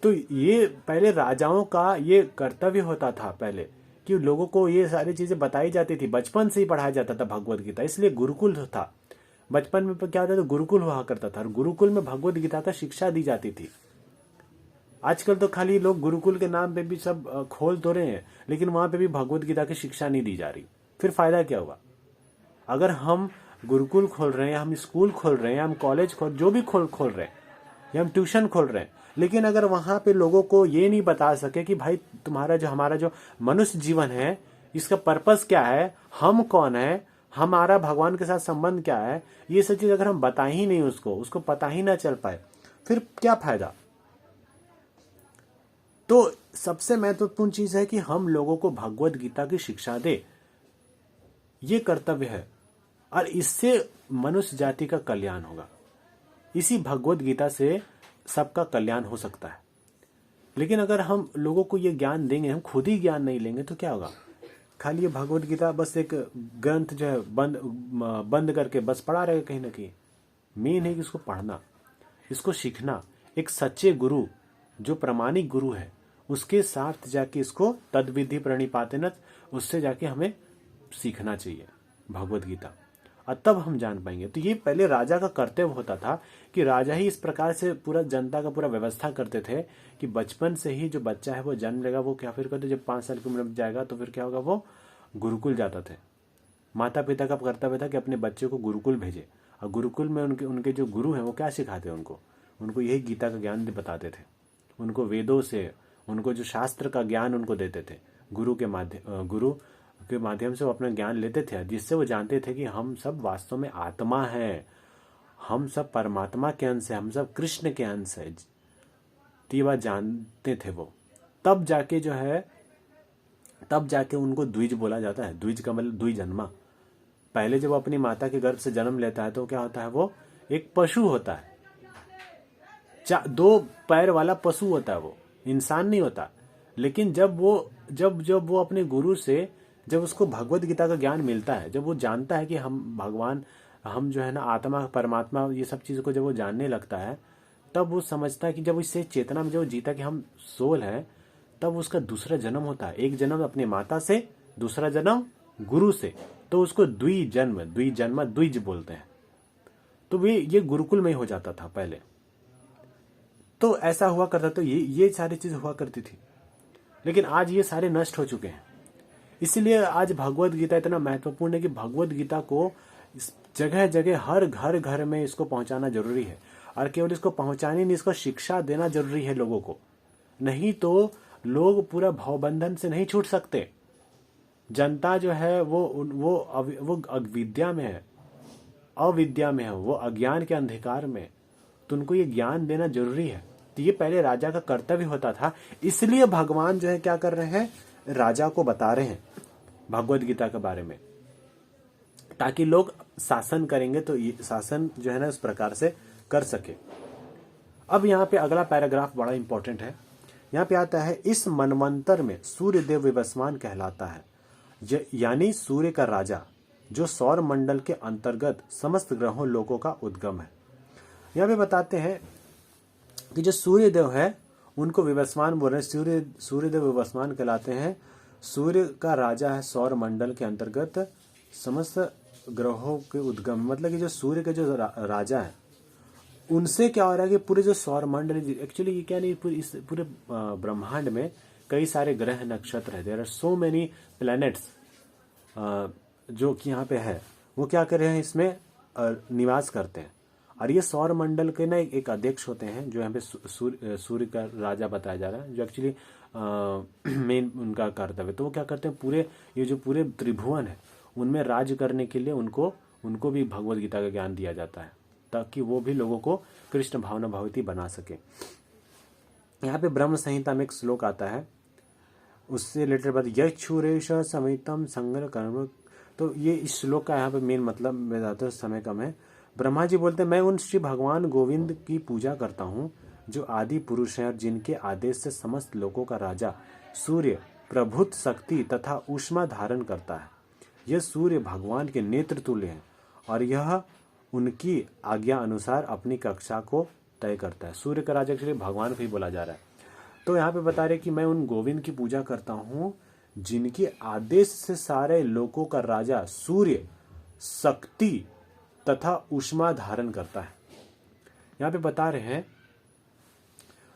तो ये पहले राजाओं का ये कर्तव्य होता था पहले, कि लोगों को ये सारी चीजें बताई जाती थी, बचपन से ही पढ़ाया जाता था भगवत गीता। इसलिए गुरुकुल था, बचपन में क्या होता था? गुरुकुल हुआ करता था और गुरुकुल में भगवत गीता का शिक्षा दी जाती थी। आजकल तो खाली लोग गुरुकुल के नाम पे भी सब खोल तो रहे हैं, लेकिन वहां पे भी भगवत गीता की शिक्षा नहीं दी जा रही। फिर फायदा क्या हुआ? अगर हम गुरुकुल खोल रहे हैं, हम स्कूल खोल रहे हैं, हम कॉलेज जो भी खोल रहे हैं, या हम ट्यूशन खोल रहे हैं, लेकिन अगर वहां पे लोगों को ये नहीं बता सके कि भाई हमारा जो मनुष्य जीवन है, इसका पर्पस क्या है, हम कौन है, हमारा भगवान के साथ संबंध क्या है, ये सब चीज अगर हम बताएं ही नहीं उसको पता ही ना चल पाए, फिर क्या फायदा? तो सबसे महत्वपूर्ण चीज है कि हम लोगों को भगवत गीता की शिक्षा दे, ये कर्तव्य है, और इससे मनुष्य जाति का कल्याण होगा। इसी भगवत गीता से सबका कल्याण हो सकता है। लेकिन अगर हम लोगों को ये ज्ञान देंगे, हम खुद ही ज्ञान नहीं लेंगे, तो क्या होगा? खाली ये भगवत गीता बस एक ग्रंथ जो है बंद करके बस पढ़ा रहेगा कहीं ना कहीं। मेन है कि इसको पढ़ना, इसको सीखना, एक सच्चे गुरु जो प्रामाणिक गुरु है उसके साथ जाके इसको तद विधि प्रणिपातेन, उससे जाके हमें सीखना चाहिए भगवत गीता, और तब हम जान पाएंगे। तो ये पहले राजा का कर्तव्य होता था कि राजा ही इस प्रकार से पूरा जनता का पूरा व्यवस्था करते थे कि बचपन से ही जो बच्चा है वो जन्म लेगा, वो क्या फिर करते, जब 5 साल की उम्र में जाएगा तो फिर क्या होगा, वो गुरुकुल जाता थे। माता पिता का कर्तव्य था कि अपने बच्चे को गुरुकुल भेजे, और गुरुकुल में उनके जो गुरु हैं वो क्या सिखाते हैं उनको यही गीता का ज्ञान बताते थे। उनको वेदों से, उनको जो शास्त्र का ज्ञान उनको देते थे, गुरु के माध्यम से वो अपना ज्ञान लेते थे, जिससे वो जानते थे कि हम सब वास्तव में आत्मा हैं, हम सब परमात्मा के अंश है, हम सब कृष्ण के अंश है। तो ये बात जानते थे वो। तब जाके उनको द्विज बोला जाता है। द्विज का मतलब द्विजन्मा, पहले जब वो अपनी माता के गर्भ से जन्म लेता है तो क्या होता है, वो एक पशु होता है, 2 पैर वाला पशु होता है, वो इंसान नहीं होता। लेकिन जब वो अपने गुरु से, जब उसको भगवत गीता का ज्ञान मिलता है, जब वो जानता है कि हम भगवान, हम जो है ना आत्मा परमात्मा, ये सब चीज़ों को जब वो जानने लगता है, तब वो समझता है कि जब इससे चेतना में जब वो जीता कि हम सोल है, तब उसका दूसरा जन्म होता है। एक जन्म अपनी माता से, दूसरा जन्म गुरु से, तो उसको द्विज बोलते हैं। तो ये गुरुकुल में ही हो जाता था पहले, तो ऐसा हुआ करता। तो ये सारी चीज हुआ करती थी, लेकिन आज ये सारे नष्ट हो चुके हैं। इसलिए आज भगवत गीता इतना महत्वपूर्ण है कि भगवत गीता को जगह जगह, हर घर घर में इसको पहुंचाना जरूरी है। और केवल इसको पहुंचाने नहीं, इसको शिक्षा देना जरूरी है लोगों को। नहीं तो लोग पूरा भावबंधन से नहीं छूट सकते। जनता जो है वो अविद्या में है, अविद्या में है, वो अज्ञान के अंधकार में। तो उनको ये ज्ञान देना जरूरी है। तो ये पहले राजा का कर्तव्य होता था। इसलिए भगवान जो है क्या कर रहे हैं, राजा को बता रहे हैं भगवत गीता के बारे में, ताकि लोग शासन करेंगे तो ये शासन जो है ना उस प्रकार से कर सके। अब यहाँ पे अगला पैराग्राफ बड़ा इंपॉर्टेंट है। यहाँ पे आता है, इस मनवंतर में सूर्य देव विवस्वान कहलाता है, यानी सूर्य का राजा, जो सौर मंडल के अंतर्गत समस्त ग्रहों लोगों का उद्गम है। यहाँ पे बताते हैं कि जो सूर्य देव है उनको विवस्वान बोल रहे हैं। सूर्य देव विवस्वान कहलाते हैं। सूर्य का राजा है सौर मंडल के अंतर्गत समस्त ग्रहों के उद्गम, मतलब कि जो सूर्य के जो राजा है, उनसे क्या हो रहा है कि पूरे जो सौर मंडल, एक्चुअली ये क्या नहीं, इस पूरे ब्रह्मांड में कई सारे ग्रह नक्षत्र है। There are so many planets जो कि यहाँ पे है, वो क्या कर रहे हैं, इसमें निवास करते हैं। और ये सौर मंडल के ना एक अध्यक्ष होते हैं, जो यहाँ पे सूर्य का राजा बताया जा रहा है, जो एक्चुअली मेन उनका कर्तव्य। तो वो क्या करते हैं, पूरे ये जो पूरे त्रिभुवन है उनमें राज करने के लिए उनको भी भगवत गीता का ज्ञान दिया जाता है, ताकि वो भी लोगों को कृष्ण भावना भावती बना सके। यहाँ पे ब्रह्म संहिता में एक श्लोक आता है, उससे रिलेटेड बात, यक्षुरेश समितम संगर कर्म। तो ये इस श्लोक का यहाँ पे मेन मतलब, मैं बताता हूँ, समय कम है। ब्रह्मा जी बोलते हैं, मैं उन श्री भगवान गोविंद की पूजा करता हूँ जो आदि पुरुष हैं और जिनके आदेश से समस्त लोगों का राजा सूर्य प्रभुत शक्ति तथा ऊष्मा धारण करता है। यह सूर्य भगवान के नेत्र तुल्य है और यह उनकी आज्ञा अनुसार अपनी कक्षा को तय करता है। सूर्य का राजा एक्चुअली भगवान को ही बोला जा रहा है। तो यहाँ पे बता रहे कि मैं उन गोविंद की पूजा करता हूँ जिनके आदेश से सारे लोगों का राजा सूर्य शक्ति तथा ऊष्मा धारण करता है। यहाँ पे बता रहे हैं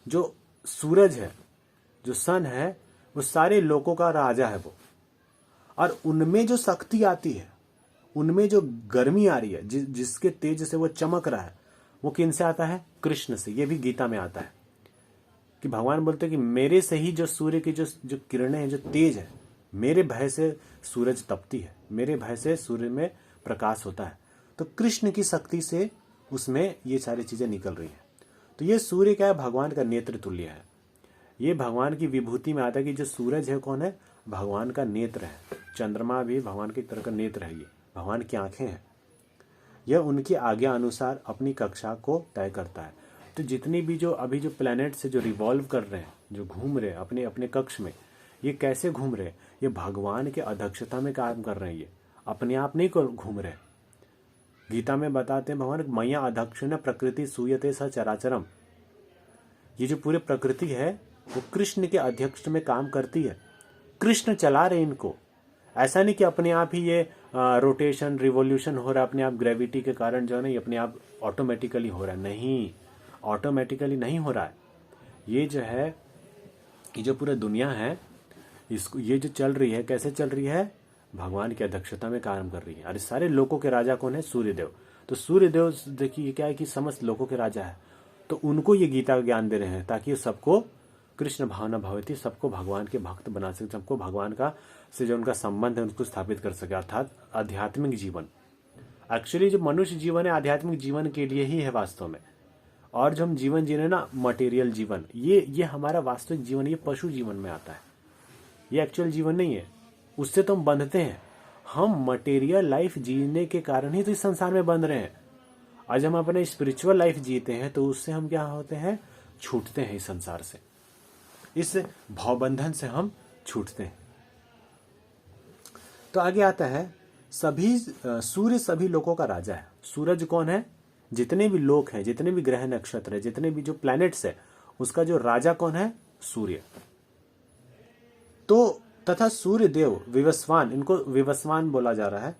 जो सूरज है, जो सन है, वो सारे लोगों का राजा है वो, और उनमें जो शक्ति आती है, उनमें जो गर्मी आ रही है, जिसके तेज से वो चमक रहा है, वो किन से आता है, कृष्ण से। ये भी गीता में आता है कि भगवान बोलते हैं कि मेरे से ही जो सूर्य की जो किरणें हैं, जो तेज है, मेरे भय से सूरज तपती है, मेरे भय से सूर्य में प्रकाश होता है। तो कृष्ण की शक्ति से उसमें ये सारी चीजें निकल रही हैं। तो ये सूर्य क्या है, भगवान का नेत्र तुल्य है। ये भगवान की विभूति में आता है कि जो सूरज है कौन है, भगवान का नेत्र है। चंद्रमा भी भगवान की तरह का नेत्र है, ये भगवान की आंखें हैं। यह उनकी आज्ञा अनुसार अपनी कक्षा को तय करता है। तो जितनी भी जो अभी जो प्लैनेट से जो रिवॉल्व कर रहे हैं, जो घूम रहे हैं अपने अपने कक्ष में, ये कैसे घूम रहे हैं, ये भगवान के अध्यक्षता में काम कर रहे हैं। ये अपने आप नहीं घूम रहे। गीता में बताते हैं भगवान, मया अध्यक्षेण प्रकृति सूयते सचराचरम। ये जो पूरी प्रकृति है वो कृष्ण के अध्यक्ष में काम करती है। कृष्ण चला रहे इनको। ऐसा नहीं कि अपने आप ही ये रोटेशन रिवोल्यूशन हो रहा है, अपने आप ग्रेविटी के कारण जो है ना, ये अपने आप ऑटोमेटिकली हो रहा है। नहीं, ऑटोमेटिकली नहीं हो रहा है। ये जो है, ये जो पूरा दुनिया है, इसको ये जो चल रही है, कैसे चल रही है, भगवान की अध्यक्षता में काम कर रही है। और इस सारे लोगों के राजा कौन है, सूर्यदेव। तो सूर्यदेव देखिए क्या है कि समस्त लोगों के राजा है। तो उनको ये गीता का ज्ञान दे रहे हैं ताकि सबको कृष्ण भावना भावती, सबको भगवान के भक्त बना सके, सबको भगवान का से जो उनका संबंध है उसको स्थापित कर सके, अर्थात आध्यात्मिक जीवन। एक्चुअली जो मनुष्य जीवन है आध्यात्मिक जीवन के लिए ही है वास्तव में। और जो हम जीवन जी रहे हैं ना, मटेरियल जीवन, ये हमारा वास्तविक जीवन, ये पशु जीवन में आता है। ये एक्चुअल जीवन नहीं है। उससे तो हम बंधते हैं। हम मटेरियल लाइफ जीने के कारण ही तो इस संसार में बन रहे हैं। आज हम अपने स्पिरिचुअल लाइफ जीते हैं तो उससे हम क्या होते हैं, छूटते हैं इस संसार से, इस भवबंधन से हम छूटते हैं। तो आगे आता है सूर्य सभी लोगों का राजा है। सूरज कौन है? जितने भी लोक हैं, जितने भी ग्रह नक्षत्र है, जितने भी जो प्लैनेट्स है, उसका जो राजा कौन है? सूर्य। तो तथा सूर्य देव विवस्वान, इनको विवस्वान बोला जा रहा है।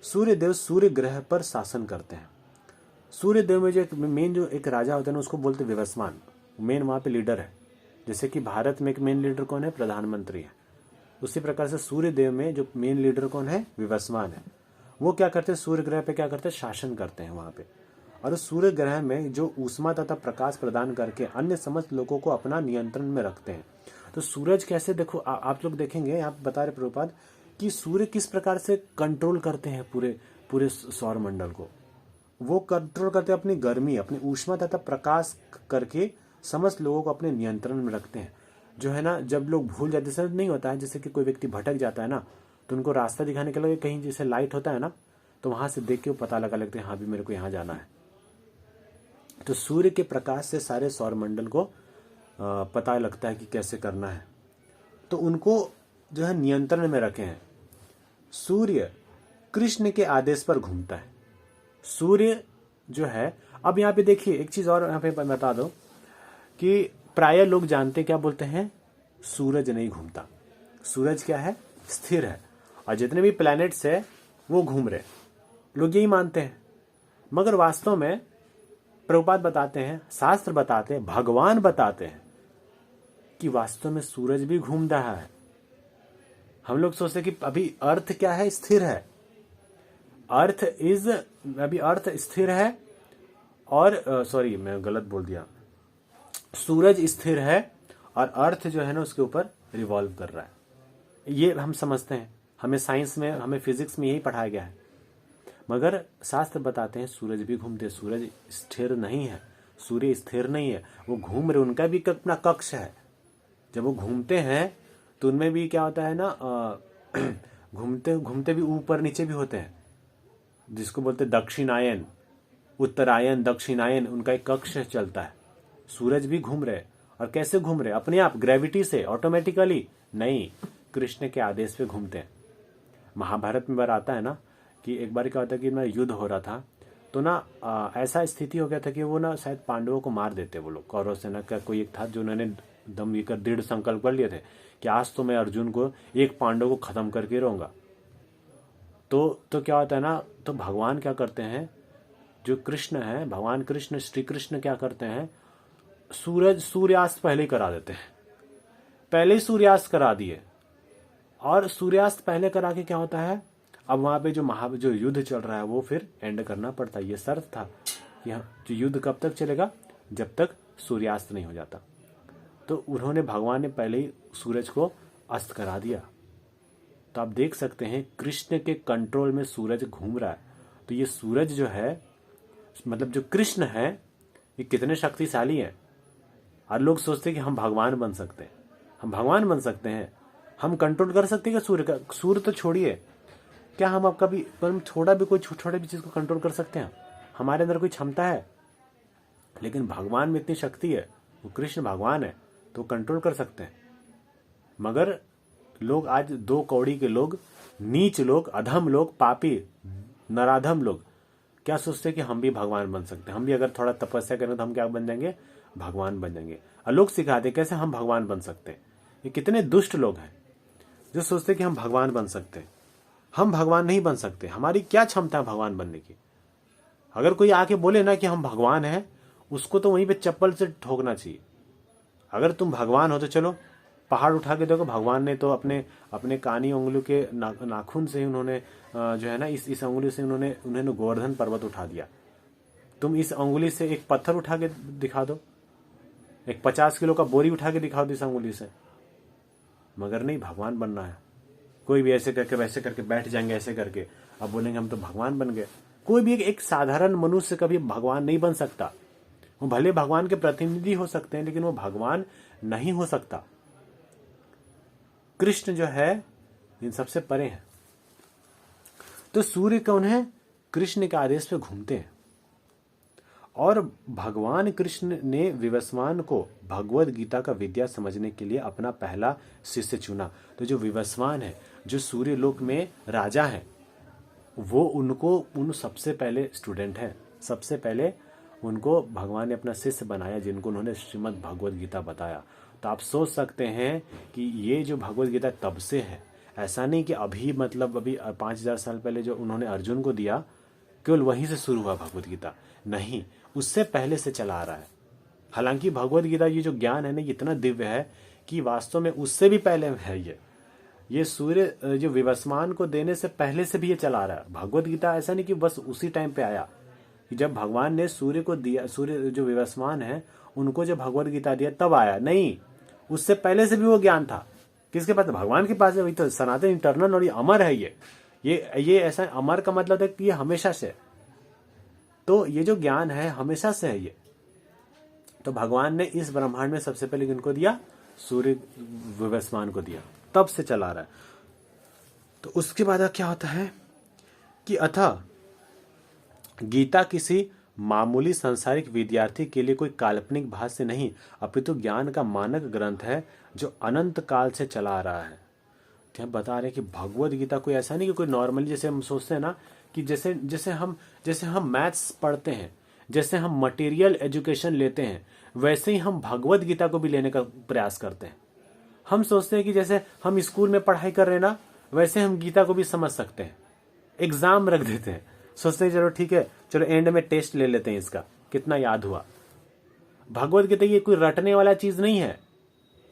सूर्य देव सूर्य ग्रह पर शासन करते हैं। सूर्य देव में जो मेन जो एक राजा होता है ना, उसको बोलते विवस्वान। मेन वहां पे लीडर है। जैसे कि भारत में एक मेन लीडर कौन है? प्रधानमंत्री है। उसी प्रकार से सूर्य देव में जो मेन लीडर कौन है? विवस्वान है। वो क्या करते हैं? सूर्य ग्रह पे क्या करते हैं? शासन करते हैं वहां पे। और उस सूर्य ग्रह में जो ऊष्मा तथा प्रकाश प्रदान करके अन्य समस्त लोगों को अपना नियंत्रण में रखते हैं। तो सूरज कैसे, देखो आप लोग देखेंगे, आप बता रहे प्रभुपाद कि सूर्य किस प्रकार से कंट्रोल करते हैं पूरे सौर मंडल को। वो कंट्रोल करते हैं अपनी गर्मी, अपनी ऊष्मा तथा प्रकाश करके समस्त लोगों को अपने नियंत्रण में रखते हैं। जो है ना, जब लोग भूल जाते, जैसे नहीं होता है, जैसे कि कोई व्यक्ति भटक जाता है ना, तो उनको रास्ता दिखाने के लिए कहीं जैसे लाइट होता है ना, तो वहां से देख के वो पता लगा लगते हैं हाँ भी मेरे को यहाँ जाना है। तो सूर्य के प्रकाश से सारे सौर मंडल को पता लगता है कि कैसे करना है। तो उनको जो है नियंत्रण में रखे हैं। सूर्य कृष्ण के आदेश पर घूमता है। सूर्य जो है, अब यहाँ पे देखिए एक चीज और यहाँ पे बता दो कि प्राय लोग जानते क्या बोलते हैं? सूरज नहीं घूमता। सूरज क्या है? स्थिर है। और जितने भी प्लैनेट्स है वो घूम रहे, लोग यही मानते हैं। मगर वास्तव में प्रभुपाद बताते हैं, शास्त्र बताते हैं, भगवान बताते हैं कि वास्तव में सूरज भी घूम रहा है। हम लोग सोचते कि अभी अर्थ क्या है? स्थिर है। अभी अर्थ स्थिर है और सॉरी मैं गलत बोल दिया, सूरज स्थिर है और अर्थ जो है ना उसके ऊपर रिवॉल्व कर रहा है। ये हम समझते हैं, हमें साइंस में, हमें फिजिक्स में यही पढ़ाया गया है। मगर शास्त्र बताते हैं सूरज भी घूमते, सूरज स्थिर नहीं है, सूर्य स्थिर नहीं है, वो घूम रहे, उनका भी अपना कक्ष है। जब वो घूमते हैं तो उनमें भी क्या होता है ना, घूमते घूमते भी ऊपर नीचे भी होते हैं, जिसको बोलते दक्षिणायन, उत्तरायन, दक्षिणायन, उनका एक कक्ष चलता है। सूरज भी घूम रहे, और कैसे घूम रहे? अपने आप, ग्रेविटी से, ऑटोमेटिकली नहीं, कृष्ण के आदेश पे घूमते हैं। महाभारत में बार आता है ना कि एक बार क्या होता है कि ना युद्ध हो रहा था, तो ना ऐसा स्थिति हो गया था कि वो ना शायद पांडवों को मार देते। वो लोग कौरव सेना का कोई एक था जो उन्होंने दम लेकर दृढ़ संकल्प कर लिए थे कि आज तो मैं अर्जुन को, एक पांडव को खत्म करके रहूंगा। तो क्या होता है ना, तो भगवान क्या करते हैं, जो कृष्ण है, भगवान कृष्ण, श्री कृष्ण क्या करते हैं, सूर्यास्त पहले ही करा देते हैं। पहले ही सूर्यास्त करा दिए, और सूर्यास्त पहले करा के क्या होता है, अब वहां पे जो युद्ध चल रहा है वो फिर एंड करना पड़ता है। ये शर्त था कि जो युद्ध कब तक चलेगा? जब तक सूर्यास्त नहीं हो जाता। तो उन्होंने, भगवान ने पहले ही सूरज को अस्त करा दिया। तो आप देख सकते हैं कृष्ण के कंट्रोल में सूरज घूम रहा है। तो ये सूरज जो है, मतलब जो कृष्ण है, ये कितने शक्तिशाली है। और लोग सोचते हैं कि हम भगवान बन सकते हैं, हम भगवान बन सकते हैं, हम कंट्रोल कर सकते हैं क्या सूर्य का? सूर्य तो छोड़िए, क्या हम आपका भी थोड़ा भी कोई छोटे भी चीज को कंट्रोल कर सकते हैं? हमारे अंदर कोई क्षमता है? लेकिन भगवान में इतनी शक्ति है, वो कृष्ण भगवान है, तो कंट्रोल कर सकते हैं। मगर लोग आज दो कौड़ी के लोग, नीच लोग, अधम लोग, पापी नराधम लोग क्या सोचते हैं कि हम भी भगवान बन सकते हैं। हम भी अगर थोड़ा तपस्या करें तो हम क्या बन जाएंगे? भगवान बन जाएंगे। और लोग सिखाते कैसे हम भगवान बन सकते हैं। ये कितने दुष्ट लोग हैं जो सोचते कि हम भगवान बन सकते हैं। हम भगवान नहीं बन सकते। हमारी क्या क्षमता है भगवान बनने की? अगर कोई आके बोले ना कि हम भगवान हैं, उसको तो वहीं पे चप्पल से ठोकना चाहिए। अगर तुम भगवान हो तो चलो पहाड़ उठा के देखो। भगवान ने तो अपने कानी उंगली के नाखून से ही उन्होंने जो है ना, इस उंगली से उन्होंने गोवर्धन पर्वत उठा दिया। तुम इस उंगली से एक पत्थर उठा के दिखा दो, एक 50 किलो का बोरी उठा के दिखाओ इस उंगली से। मगर नहीं, भगवान बनना है। कोई भी ऐसे करके वैसे करके बैठ जाएंगे, ऐसे करके अब बोलेंगे हम तो भगवान बन गए। कोई भी एक साधारण मनुष्य कभी भगवान नहीं बन सकता। वो भले भगवान के प्रतिनिधि हो सकते हैं, लेकिन वो भगवान नहीं हो सकता। कृष्ण जो है इन सबसे परे है। तो सूर्य कौन है? कृष्ण के आदेश पे घूमते हैं। और भगवान कृष्ण ने विवस्वान को भगवद गीता का विद्या समझने के लिए अपना पहला शिष्य चुना। तो जो विवस्वान है, जो सूर्य लोक में राजा है, वो उन सबसे पहले स्टूडेंट हैं। सबसे पहले उनको भगवान ने अपना शिष्य बनाया, जिनको उन्होंने श्रीमद् भगवद गीता बताया। तो आप सोच सकते हैं कि ये जो भगवद गीता तब से है, ऐसा नहीं कि अभी 5000 साल पहले जो उन्होंने अर्जुन को दिया केवल वहीं से शुरू हुआ भगवद गीता, नहीं, उससे पहले से चला आ रहा है। हालांकि भगवद गीता ये जो ज्ञान है ना, ये इतना दिव्य है कि वास्तव में उससे भी पहले है। ये सूर्य जो विवस्वान को देने से पहले से भी ये चला आ रहा है। भगवद गीता ऐसा नहीं कि बस उसी टाइम पे आया, कि जब भगवान ने सूर्य को दिया, सूर्य जो विवस्वान है उनको जब भगवद गीता दिया तब आया, नहीं, उससे पहले से भी वो ज्ञान था। किसके पास? भगवान के पास है। वही तो सनातन, इंटरनल, और ये अमर है। ये ऐसा अमर का मतलब है कि ये हमेशा से, तो ये जो ज्ञान है हमेशा से है ये। तो भगवान ने इस ब्रह्मांड में सबसे पहले किनको दिया? सूर्य विवस्वान को दिया, तब से चला रहा है। तो उसके बाद क्या होता है कि अतः गीता किसी मामूली सांसारिक विद्यार्थी के लिए कोई काल्पनिक भाष्य नहीं, अपितु ज्ञान का मानक ग्रंथ है जो अनंत काल से चला आ रहा है। तो हम बता रहे हैं कि भगवद गीता कोई ऐसा नहीं कि कोई नॉर्मली, जैसे हम सोचते हैं ना कि जैसे हम मैथ्स पढ़ते हैं, जैसे हम मटेरियल एजुकेशन लेते हैं, वैसे ही हम भगवद गीता को भी लेने का प्रयास करते हैं। हम सोचते हैं कि जैसे हम स्कूल में पढ़ाई कर रहे हैं ना, वैसे हम गीता को भी समझ सकते हैं। एग्जाम रख देते हैं, सोचते हैं चलो ठीक है, चलो एंड में टेस्ट ले लेते हैं इसका कितना याद हुआ। भगवद गीता ये कोई रटने वाला चीज नहीं है।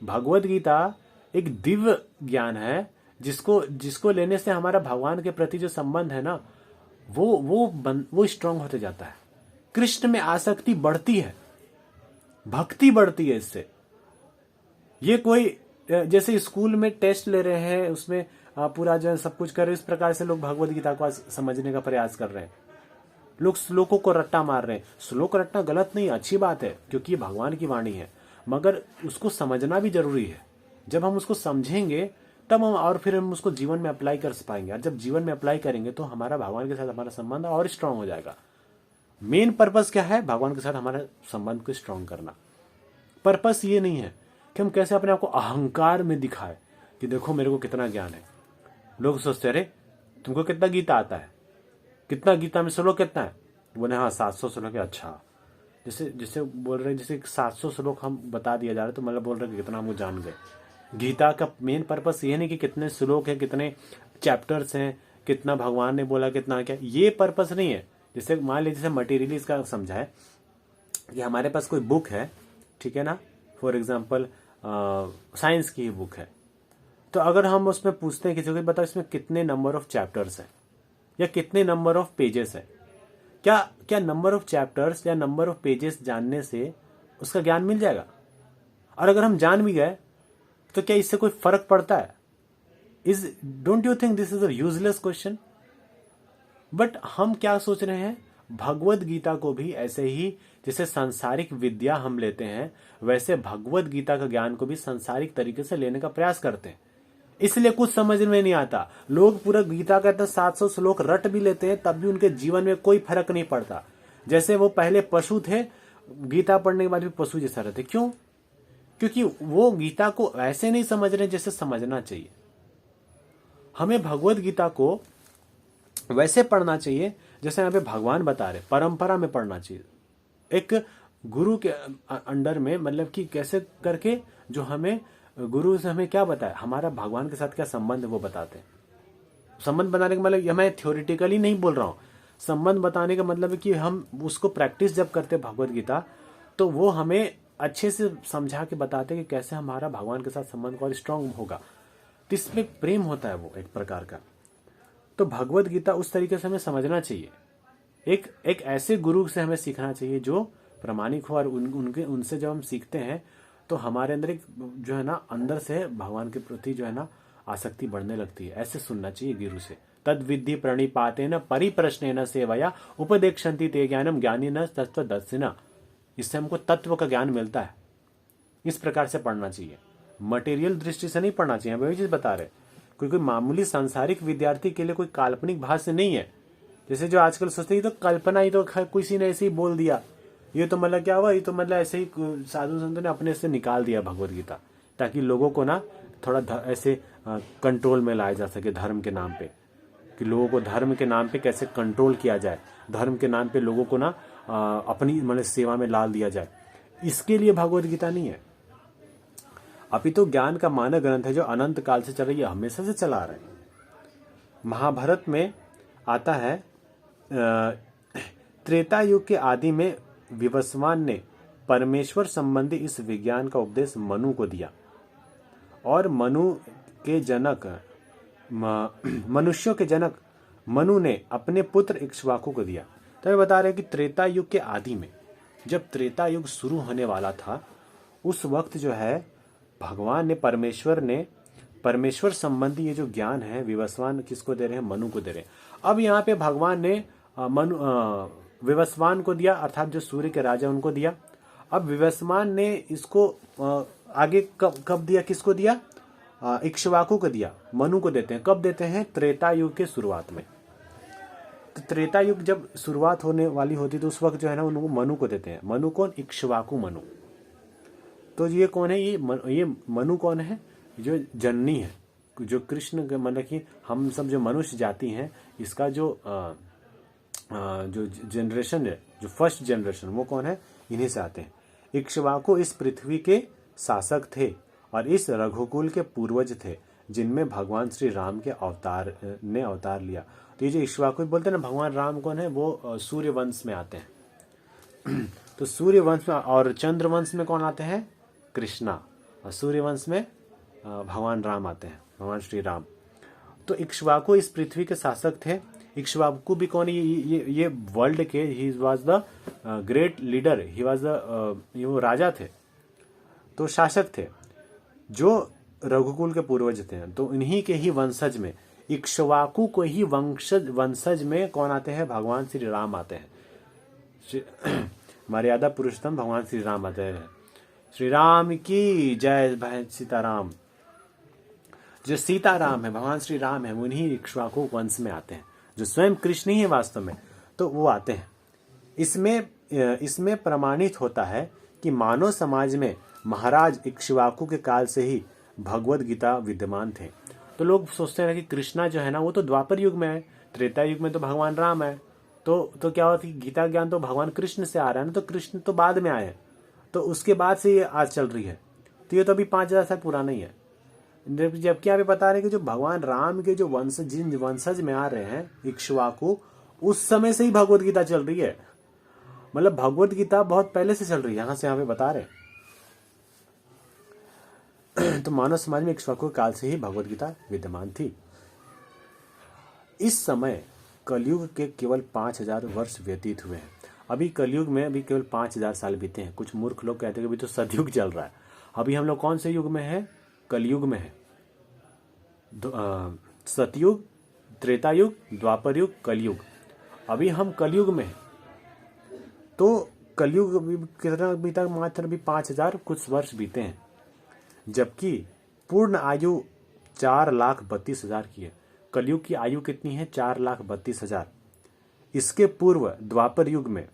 भगवद गीता एक दिव्य ज्ञान है, जिसको लेने से हमारा भगवान के प्रति जो संबंध है ना, वो स्ट्रांग होते जाता है। कृष्ण में आसक्ति बढ़ती है, भक्ति बढ़ती है इससे। ये कोई जैसे स्कूल में टेस्ट ले रहे हैं, उसमें पूरा जो सब कुछ कर रहे हैं, इस प्रकार से लोग भगवद गीता को समझने का प्रयास कर रहे हैं। लोग श्लोकों को रट्टा मार रहे हैं। श्लोक रटना गलत नहीं, अच्छी बात है, क्योंकि ये भगवान की वाणी है, मगर उसको समझना भी जरूरी है। जब हम उसको समझेंगे तब फिर हम उसको जीवन में अप्लाई कर पाएंगे। और जब जीवन में अप्लाई करेंगे तो हमारा भगवान के साथ हमारा संबंध और स्ट्रांग हो जाएगा। मेन पर्पस क्या है? भगवान के साथ हमारा संबंध को स्ट्रांग करना। पर्पस ये नहीं है कि हम कैसे अपने आप को अहंकार में दिखाए कि देखो मेरे को कितना ज्ञान है। लोग सोचते अरे तुमको कितना गीता आता है, कितना गीता में श्लोक कितना है? बोले हाँ 700 श्लोक है। अच्छा, जैसे बोल रहे, जैसे 700 श्लोक हम बता दिया जा रहा है, तो मतलब बोल रहे कि कितना हम जान गए। गीता का मेन पर्पस ये नहीं कि कितने श्लोक है, कितने चैप्टर्स हैं, कितना भगवान ने बोला, कितना क्या, ये पर्पस नहीं है। जैसे मान लीजिए, जैसे मटेरियली इसका समझा है कि हमारे पास कोई बुक है, ठीक है ना, फॉर एग्जाम्पल साइंस की ही बुक है, तो अगर हम उसमें पूछते हैं किसी को बताओ इसमें कितने नंबर ऑफ चैप्टर्स हैं या कितने नंबर ऑफ पेजेस हैं, क्या नंबर ऑफ चैप्टर्स या नंबर ऑफ पेजेस जानने से उसका ज्ञान मिल जाएगा? और अगर हम जान भी गए तो क्या इससे कोई फर्क पड़ता है? Don't you think this is a useless question? But हम क्या सोच रहे हैं, भगवद गीता को भी ऐसे ही जैसे सांसारिक विद्या हम लेते हैं, वैसे भगवद गीता का ज्ञान को भी सांसारिक तरीके से लेने का प्रयास करते हैं। इसलिए कुछ समझ में नहीं आता। लोग पूरा गीता का 700 श्लोक रट भी लेते हैं, तब भी उनके जीवन में कोई फर्क नहीं पड़ता। जैसे वो पहले पशु थे, गीता पढ़ने के बाद भी पशु जैसा रहते। क्यों? क्योंकि वो गीता को ऐसे नहीं समझ रहे जैसे समझना चाहिए। हमें भगवद गीता को वैसे पढ़ना चाहिए जैसे यहाँ पे भगवान बता रहे, परंपरा में पढ़ना चाहिए, एक गुरु के अंडर में, मतलब कि कैसे करके, जो हमें गुरु से हमें क्या बताया, हमारा भगवान के साथ क्या संबंध है वो बताते हैं। संबंध बनाने का मतलब मैं थ्योरेटिकली नहीं बोल रहा हूँ। संबंध बताने का मतलब है कि हम उसको प्रैक्टिस जब करते भगवद गीता, तो वो हमें अच्छे से समझा के बताते कि कैसे हमारा भगवान के साथ संबंध और स्ट्रांग होगा। तो इसमें प्रेम होता है वो एक प्रकार का। तो भगवद गीता उस तरीके से हमें समझना चाहिए। एक ऐसे गुरु से हमें सीखना चाहिए जो प्रामाणिक हो, और उनसे जब हम सीखते हैं तो हमारे अंदर एक जो है ना, अंदर से भगवान के प्रति जो है ना आसक्ति बढ़ने लगती है। ऐसे सुनना चाहिए गुरु से। तद विद्धि प्रणिपातेन परिप्रश्नेन सेवया उपदेक्षन्ति ते ज्ञानम ज्ञानिनः तत्त्वदर्शिनः। इससे हमको तत्व का ज्ञान मिलता है। इस प्रकार से पढ़ना चाहिए, मटेरियल दृष्टि से नहीं पढ़ना चाहिए। वही चीज बता रहे कोई कोई मामूली सांसारिक विद्यार्थी के लिए कोई काल्पनिक भाष्य नहीं है। जैसे जो आजकल सोचते हैं तो कल्पना ही तो किसी ने ऐसे ही बोल दिया, ये तो मतलब क्या हुआ, ये तो मतलब ऐसे ही साधु संतों ने अपने से निकाल दिया भगवत गीता, ताकि लोगों को ना थोड़ा ऐसे कंट्रोल में लाया जा सके धर्म के नाम पे, कि लोगों को धर्म के नाम पे कैसे कंट्रोल किया जाए, धर्म के नाम पे लोगों को ना अपनी मतलब सेवा में डाल दिया जाए। इसके लिए भगवत गीता नहीं है, अपितु तो ज्ञान का मानक ग्रंथ है जो अनंत काल से चल रही है, हमेशा से चला आ रहा है। महाभारत में आता है त्रेता युग के आदि में विवस्वान ने परमेश्वर संबंधी इस विज्ञान का उपदेश मनु को दिया और मनु के जनक मनुष्यों के जनक मनु ने अपने पुत्र इक्ष्वाकु को दिया। तो ये बता रहे हैं कि त्रेता युग के आदि में, जब त्रेता युग शुरू होने वाला था, उस वक्त जो है भगवान ने परमेश्वर संबंधी ये जो ज्ञान है विवस्वान किसको दे रहे हैं, मनु को दे रहे हैं। अब यहाँ पे भगवान ने विवस्वान को दिया, अर्थात जो सूर्य के राजा उनको दिया। अब विवस्वान ने इसको आगे कब दिया, किसको दिया, इक्ष्वाकु को दिया। मनु को देते हैं, कब देते हैं, त्रेता युग के शुरुआत में। तो त्रेता युग जब शुरुआत होने वाली होती तो उस वक्त जो है ना उनको मनु को देते हैं। मनु कौन, इक्ष्वाकु मनु। तो ये कौन है, ये मनु कौन है, जो जननी है, जो कृष्ण मतलब कि हम सब जो मनुष्य जाति हैं, इसका जो जनरेशन है, जो फर्स्ट जनरेशन, वो कौन है, इन्हीं से आते हैं। इक्ष्वाकु इस पृथ्वी के शासक थे और इस रघुकुल के पूर्वज थे, जिनमें भगवान श्री राम के अवतार लिया। तो ये जो इक्ष्वाकु बोलते हैं ना, भगवान राम कौन है, वो सूर्य वंश में आते हैं। तो सूर्य वंश में और चंद्र वंश में कौन आते हैं, कृष्णा, और सूर्य वंश में भगवान राम आते हैं, भगवान श्री राम। तो इक्ष्वाकु इस पृथ्वी के शासक थे। इक्ष्वाकु भी कौन है, ये वर्ल्ड के, he was the great leader, he was the, वो राजा थे, तो शासक थे, जो रघुकुल के पूर्वज थे। तो इन्हीं के ही वंशज में, इक्ष्वाकु को ही वंशज में कौन आते हैं, भगवान श्री राम आते हैं। मर्यादा पुरुषोत्तम भगवान श्री राम आते हैं। श्री राम की जय, भाई सीताराम। जो सीताराम है, भगवान श्री राम है, उन्हीं इक्ष्वाकु वंश में आते हैं, जो स्वयं कृष्ण ही है वास्तव में, तो वो आते हैं। इसमें प्रमाणित होता है कि मानव समाज में महाराज इक्ष्वाकु के काल से ही भगवत गीता विद्यमान थे। तो लोग सोचते हैं कि कृष्णा जो है ना वो तो द्वापर युग में है, त्रेता युग में तो भगवान राम है, तो क्या होता है, गीता ज्ञान तो भगवान कृष्ण से आ रहा है ना, तो कृष्ण तो बाद में आए, तो उसके बाद से ये आज चल रही है। तो ये तो अभी 5000 साल पुराना ही है। जबकि यहाँ पे बता रहे हैं कि जो भगवान राम के जो जिन वंशज में आ रहे हैं इक्ष्वाकु, उस समय से ही भगवत गीता चल रही है। मतलब भगवत गीता बहुत पहले से चल रही है, यहां से यहाँ पे बता रहे। तो मानव समाज में इक्ष्वाकु काल से ही भगवत गीता विद्यमान थी। इस समय कलयुग के केवल 5000 वर्ष व्यतीत हुए हैं। अभी कलयुग में अभी केवल 5000 साल बीते हैं। कुछ मूर्ख लोग कहते हैं कि अभी तो सतयुग चल रहा है। अभी हम लोग कौन से युग में है, कलयुग में है। सतयुग, त्रेता युग, द्वापर युग, कलयुग। अभी हम कलयुग में हैं। तो कलयुग कितना बीता, मात्र भी 5000 कुछ वर्ष बीते हैं, जबकि पूर्ण आयु 4,32,000 की है। कलयुग की आयु कितनी है, 4,32,000। इसके पूर्व द्वापर युग में,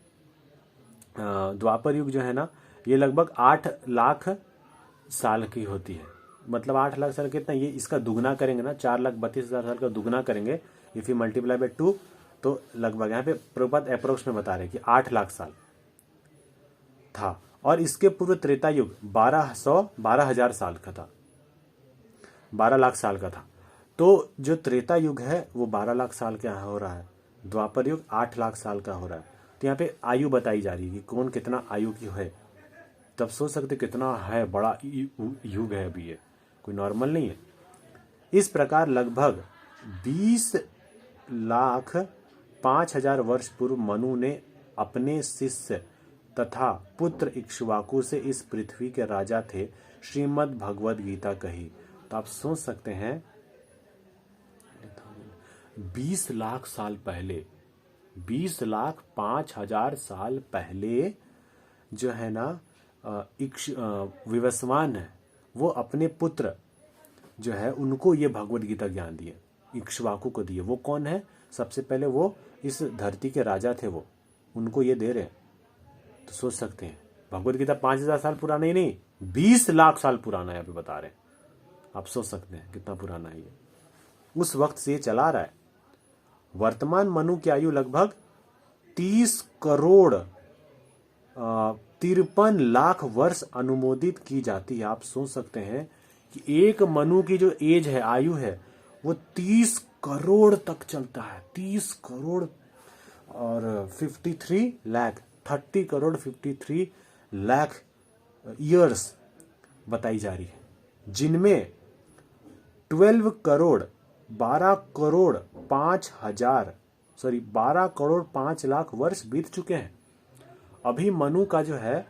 द्वापर युग जो है ना, ये लगभग 8 लाख साल की होती है। मतलब 8 लाख साल कितना, ये इसका दुगना करेंगे ना, 4,32,000 साल का दुगना करेंगे, इफ यू मल्टीप्लाई बाय 2, तो लगभग यहाँ पे प्रभुपाद अप्रोक्स में बता रहे कि 8 लाख साल था। और इसके पूर्व त्रेता युग 12,000 साल का था, 12 लाख साल का था। तो जो त्रेता युग है वो 12 लाख साल का हो रहा है, द्वापर युग 8 लाख साल का हो रहा है। तो यहाँ पे आयु बताई जा रही है कि कौन कितना आयु की है। तब सोच सकते कितना है बड़ा युग है अभी, ये कोई नॉर्मल नहीं है। इस प्रकार लगभग 20,05,000 वर्ष पूर्व मनु ने अपने शिष्य तथा पुत्र इक्ष्वाकु से इस पृथ्वी के राजा थे श्रीमद् भगवद गीता कही। तो आप सोच सकते हैं 20 लाख साल पहले, 20,05,000 साल पहले जो है ना विवस्वान है, वो अपने पुत्र जो है उनको ये भगवद गीता ज्ञान दिए, इक्ष्वाकु को दिए। वो कौन है? सबसे पहले वो इस धरती के राजा थे, वो उनको ये दे रहे हैं। तो सोच सकते हैं भगवद गीता 5000 साल पुराना ही नहीं, 20 लाख साल पुराना है, अभी बता रहे हैं। आप सोच सकते हैं कितना पुराना है ये। उस वक्त से ये चला रहा है। वर्तमान मनु की आयु लगभग 30 करोड़ 53 लाख वर्ष अनुमोदित की जाती है। आप सोच सकते हैं कि एक मनु की जो एज है, आयु है, वो 30 करोड़ तक चलता है। 30 करोड़ और 53 लाख, 30 करोड़ 53 लाख ईयर्स बताई जा रही है, जिनमें 12 करोड़ 12 करोड़ 5 लाख वर्ष बीत चुके हैं। अभी मनु का जो है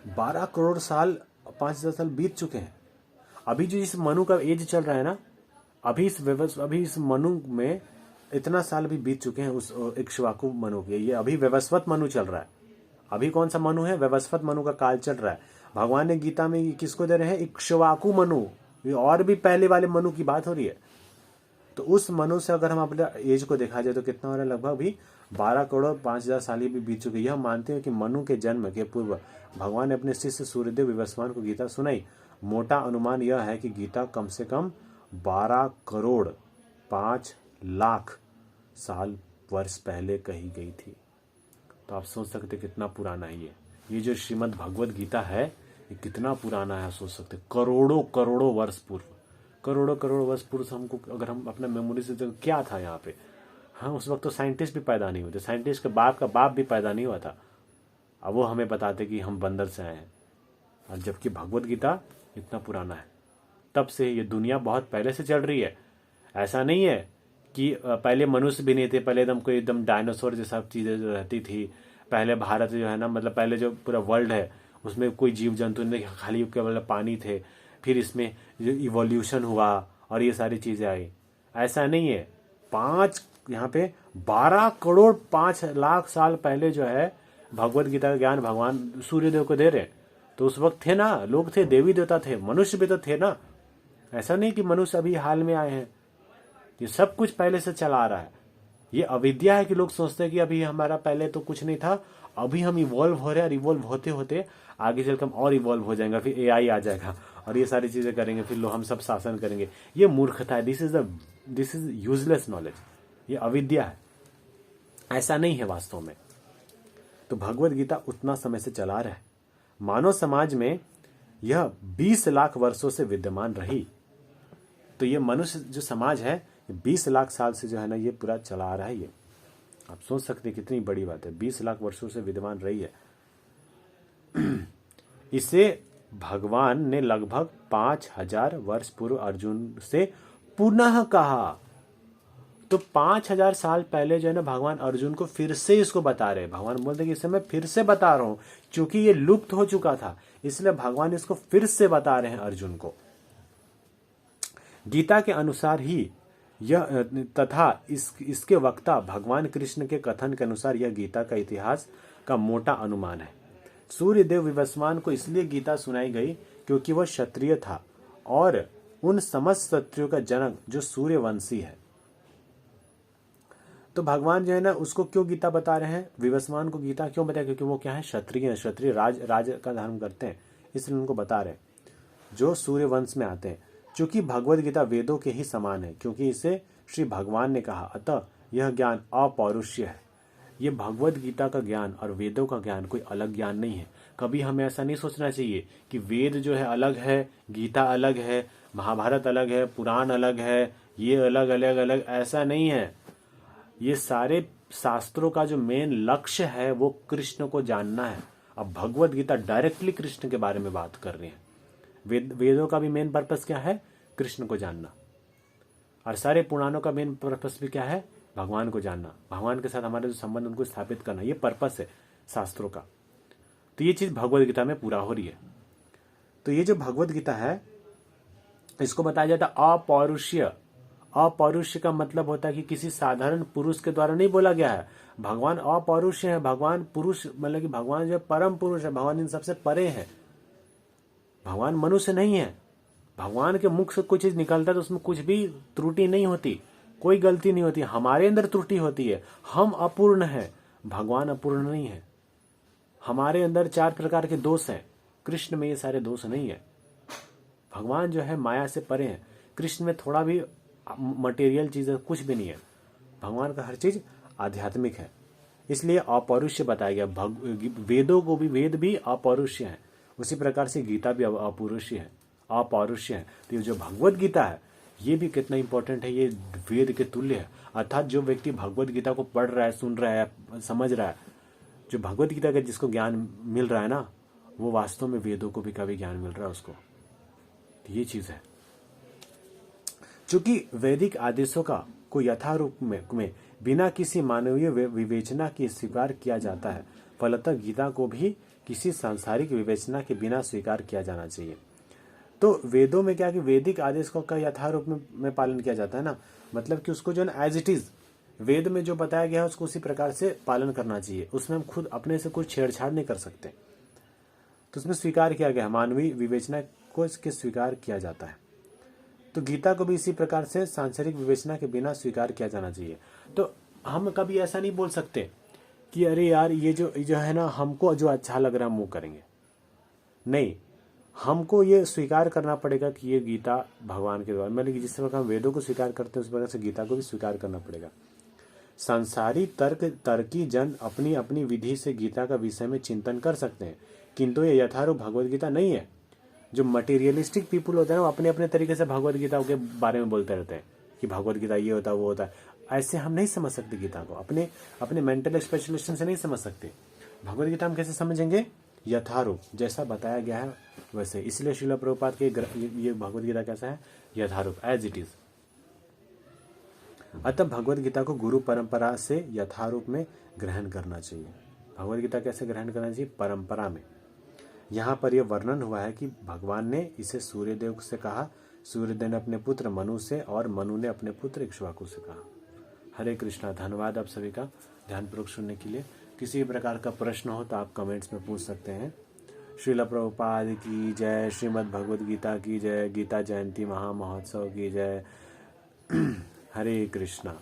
12 करोड़ साल 5000 साल बीत चुके हैं। अभी जो इस मनु का एज चल रहा है ना, अभी इस मनु में इतना साल भी बीत चुके हैं उस इक्ष्वाकु मनु के। ये अभी वैवस्वत मनु चल रहा है। अभी कौन सा मनु है? वैवस्वत मनु का काल चल रहा है। भगवान ने गीता में किसको दे रहे हैं? इक्ष्वाकु मनु। ये और भी पहले वाले मनु की बात हो रही है। तो उस मनु से अगर हम अपने एज को देखा जाए तो कितना हो रहा है? लगभग भी 12 करोड़ 5000 साल भी बीत चुके। यह मानते हैं कि मनु के जन्म के पूर्व भगवान ने अपने शिष्य सूर्यदेव विवस्वान को गीता सुनाई। मोटा अनुमान यह है कि गीता कम से कम 12 करोड़ 5 लाख साल वर्ष पहले कही गई थी। तो आप सोच सकते कितना पुराना है ये जो श्रीमद् भगवद गीता है, ये कितना पुराना है। सोच सकते करोड़ों करोड़ों वर्ष पूर्व, करोड़ों करोड़ वर्ष पूर्व हमको अगर हम अपना मेमोरी से तो क्या था यहाँ पे। हाँ, उस वक्त तो साइंटिस्ट भी पैदा नहीं हुए थे, साइंटिस्ट के बाप का बाप भी पैदा नहीं हुआ था। अब वो हमें बताते कि हम बंदर से आए हैं, और जबकि भगवद गीता इतना पुराना है। तब से ये दुनिया बहुत पहले से चल रही है। ऐसा नहीं है कि पहले मनुष्य भी नहीं थे, पहले एकदम डायनासोर जैसा चीजें जो रहती थी। पहले भारत जो है ना, मतलब पहले जो पूरा वर्ल्ड है उसमें कोई जीव जंतु नहीं, खाली केवल पानी थे। फिर इसमें जो इवोल्यूशन हुआ और ये सारी चीजें आई। ऐसा नहीं है। यहाँ पे 12 करोड़ 5 लाख साल पहले जो है भगवद गीता का ज्ञान भगवान सूर्यदेव को दे रहे। तो उस वक्त थे ना, लोग थे, देवी देवता थे, मनुष्य भी तो थे ना। ऐसा नहीं कि मनुष्य अभी हाल में आए हैं। ये सब कुछ पहले से चला आ रहा है। ये अविद्या है कि लोग सोचते हैं कि अभी हमारा पहले तो कुछ नहीं था, अभी हम इवॉल्व हो रहे हैं, और इवॉल्व होते होते आगे चलकर हम और इवॉल्व हो जाएंगे, फिर एआई आ जाएगा और ये सारी चीजें करेंगे, फिर लोग हम सब शासन करेंगे। ये मूर्खता है। This is useless knowledge. ये अविद्या है। ऐसा नहीं है वास्तव में। तो भगवद गीता उतना समय से चला रहा है। मानव समाज में यह 20 लाख वर्षों से विद्यमान रही। तो ये मनुष्य जो समाज है 20 लाख साल से जो है ना, ये पूरा चला आ रहा है। ये आप सोच सकते हैं कितनी बड़ी बात है। 20 लाख वर्षों से विद्यमान रही है। इसे भगवान ने लगभग 5000 वर्ष पूर्व अर्जुन से पुनः कहा। तो 5000 साल पहले जो है ना, भगवान अर्जुन को फिर से इसको बता रहे। भगवान बोलते कि इसे मैं फिर से बता रहा हूं, क्योंकि ये लुप्त हो चुका था, इसलिए भगवान इसको फिर से बता रहे हैं अर्जुन को। गीता के अनुसार ही यह तथा इसके वक्ता भगवान कृष्ण के कथन के अनुसार यह गीता का इतिहास का मोटा अनुमान है। सूर्यदेव विवस्वान को इसलिए गीता सुनाई गई क्योंकि वह क्षत्रिय था और उन समस्त क्षत्रियों का जनक जो सूर्यवंशी है। तो भगवान जो है ना, उसको क्यों गीता बता रहे हैं? विवस्वान को गीता क्यों बताया? क्योंकि वो क्या है? क्षत्रिय है। क्षत्रिय राज का धर्म करते हैं, इसलिए उनको बता रहे जो सूर्यवंश में आते हैं। चूंकि भगवद गीता वेदों के ही समान है, क्योंकि इसे श्री भगवान ने कहा, अतः यह ज्ञान अपौरुष्य है। ये भगवद गीता का ज्ञान और वेदों का ज्ञान कोई अलग ज्ञान नहीं है। कभी हमें ऐसा नहीं सोचना चाहिए कि वेद जो है अलग है, गीता अलग है, महाभारत अलग है, पुराण अलग है, ये अलग अलग अलग। ऐसा नहीं है। ये सारे शास्त्रों का जो मेन लक्ष्य है वो कृष्ण को जानना है। अब भगवद गीता डायरेक्टली कृष्ण के बारे में बात कर रही है। वेदों का भी मेन पर्पस क्या है? कृष्ण को जानना। और सारे पुराणों का मेन पर्पस भी क्या है? भगवान को जानना, भगवान के साथ हमारे जो संबंध उनको स्थापित करना। ये पर्पस है शास्त्रों का। तो ये चीज भगवद गीता में पूरा हो रही है। तो ये जो भगवद गीता है, इसको बताया जाता है अपौरुष्य। अपौरुष्य का मतलब होता है कि किसी साधारण पुरुष के द्वारा नहीं बोला गया है। भगवान अपौरुष्य है। भगवान पुरुष, मतलब कि भगवान जो परम पुरुष है, भगवान इन सबसे परे है। भगवान मनुष्य नहीं है। भगवान के मुख से कोई चीज निकलता है तो उसमें कुछ भी त्रुटि नहीं होती, कोई गलती नहीं होती। हमारे अंदर त्रुटि होती है, हम अपूर्ण हैं, भगवान अपूर्ण नहीं है। हमारे अंदर 4 प्रकार के दोष हैं, कृष्ण में ये सारे दोष नहीं है। भगवान जो है माया से परे हैं, कृष्ण में थोड़ा भी मटेरियल चीज कुछ भी नहीं है। भगवान का हर चीज आध्यात्मिक है, इसलिए अपौरुष्य बताया गया। वेदों को भी, वेद भी अपौरुष्य है, उसी प्रकार से गीता भी अपौरुष्य है, अपौरुष्य है। तो ये जो भगवत गीता है ये भी कितना इंपॉर्टेंट है, ये वेद के तुल्य है। अर्थात जो व्यक्ति भगवत गीता को पढ़ रहा है, सुन रहा है, समझ रहा है, जो भगवत गीता का जिसको ज्ञान मिल रहा है ना, वो वास्तव में वेदों को भी कभी ज्ञान मिल रहा है उसको। तो ये चीज है। चूंकि वैदिक आदेशों का को यथारूप में बिना किसी मानवीय विवेचना के स्वीकार किया जाता है, फलतः गीता को भी किसी सांसारिक विवेचना के बिना स्वीकार किया जाना चाहिए। तो वेदों में क्या कि वैदिक आदेश का यथारूप में पालन किया जाता है ना, मतलब कि उसको जो एज इट इज वेद में जो बताया गया है उसको उसी प्रकार से पालन करना चाहिए। उसमें हम खुद अपने से कुछ छेड़छाड़ नहीं कर सकते। तो उसमें स्वीकार किया गया, मानवीय विवेचना को इसके स्वीकार किया जाता है। तो गीता को भी इसी प्रकार से सांसारिक विवेचना के बिना स्वीकार किया जाना चाहिए। तो हम कभी ऐसा नहीं बोल सकते कि अरे यार ये जो है ना, हमको जो अच्छा लग रहा है हम वो करेंगे। नहीं, हमको ये स्वीकार करना पड़ेगा कि ये गीता भगवान के द्वारा, मतलब जिस तरह हम वेदों को स्वीकार करते हैं उस प्रकार से गीता को भी स्वीकार करना पड़ेगा। सांसारिक तर्की जन अपनी अपनी विधि से गीता का विषय में चिंतन कर सकते हैं, किंतु ये यथारूप भगवत गीता नहीं है। जो मटेरियलिस्टिक पीपुल होते हैं ना, वो अपने अपने तरीके से भगवत गीता के बारे में बोलते रहते हैं कि भगवत गीता ये होता है वो होता है। ऐसे हम नहीं समझ सकते गीता को, अपने अपने मेंटल स्पेशलिस्टन से नहीं समझ सकते। भगवत गीता हम कैसे समझेंगे? यथारूप, जैसा बताया गया है वैसे। इसलिए श्रील प्रभुपाद के ये भगवत गीता कैसा है? यथारूप, एज इट इज। अतः भगवत गीता को गुरु परंपरा से यथारूप में ग्रहण करना चाहिए। भगवत गीता कैसे ग्रहण करना चाहिए? परंपरा में। यहाँ पर यह वर्णन हुआ है कि भगवान ने इसे सूर्यदेव से कहा, सूर्यदेव ने अपने पुत्र मनु से, और मनु ने अपने पुत्र इक्ष्वाकु से कहा। हरे कृष्णा। धन्यवाद आप सभी का ध्यानपूर्वक सुनने के लिए। किसी प्रकार का प्रश्न हो तो आप कमेंट्स में पूछ सकते हैं। श्रील प्रभुपाद की जय, श्रीमद् भगवद गीता की जय, गीता जयंती महामहोत्सव की जय। हरे कृष्णा।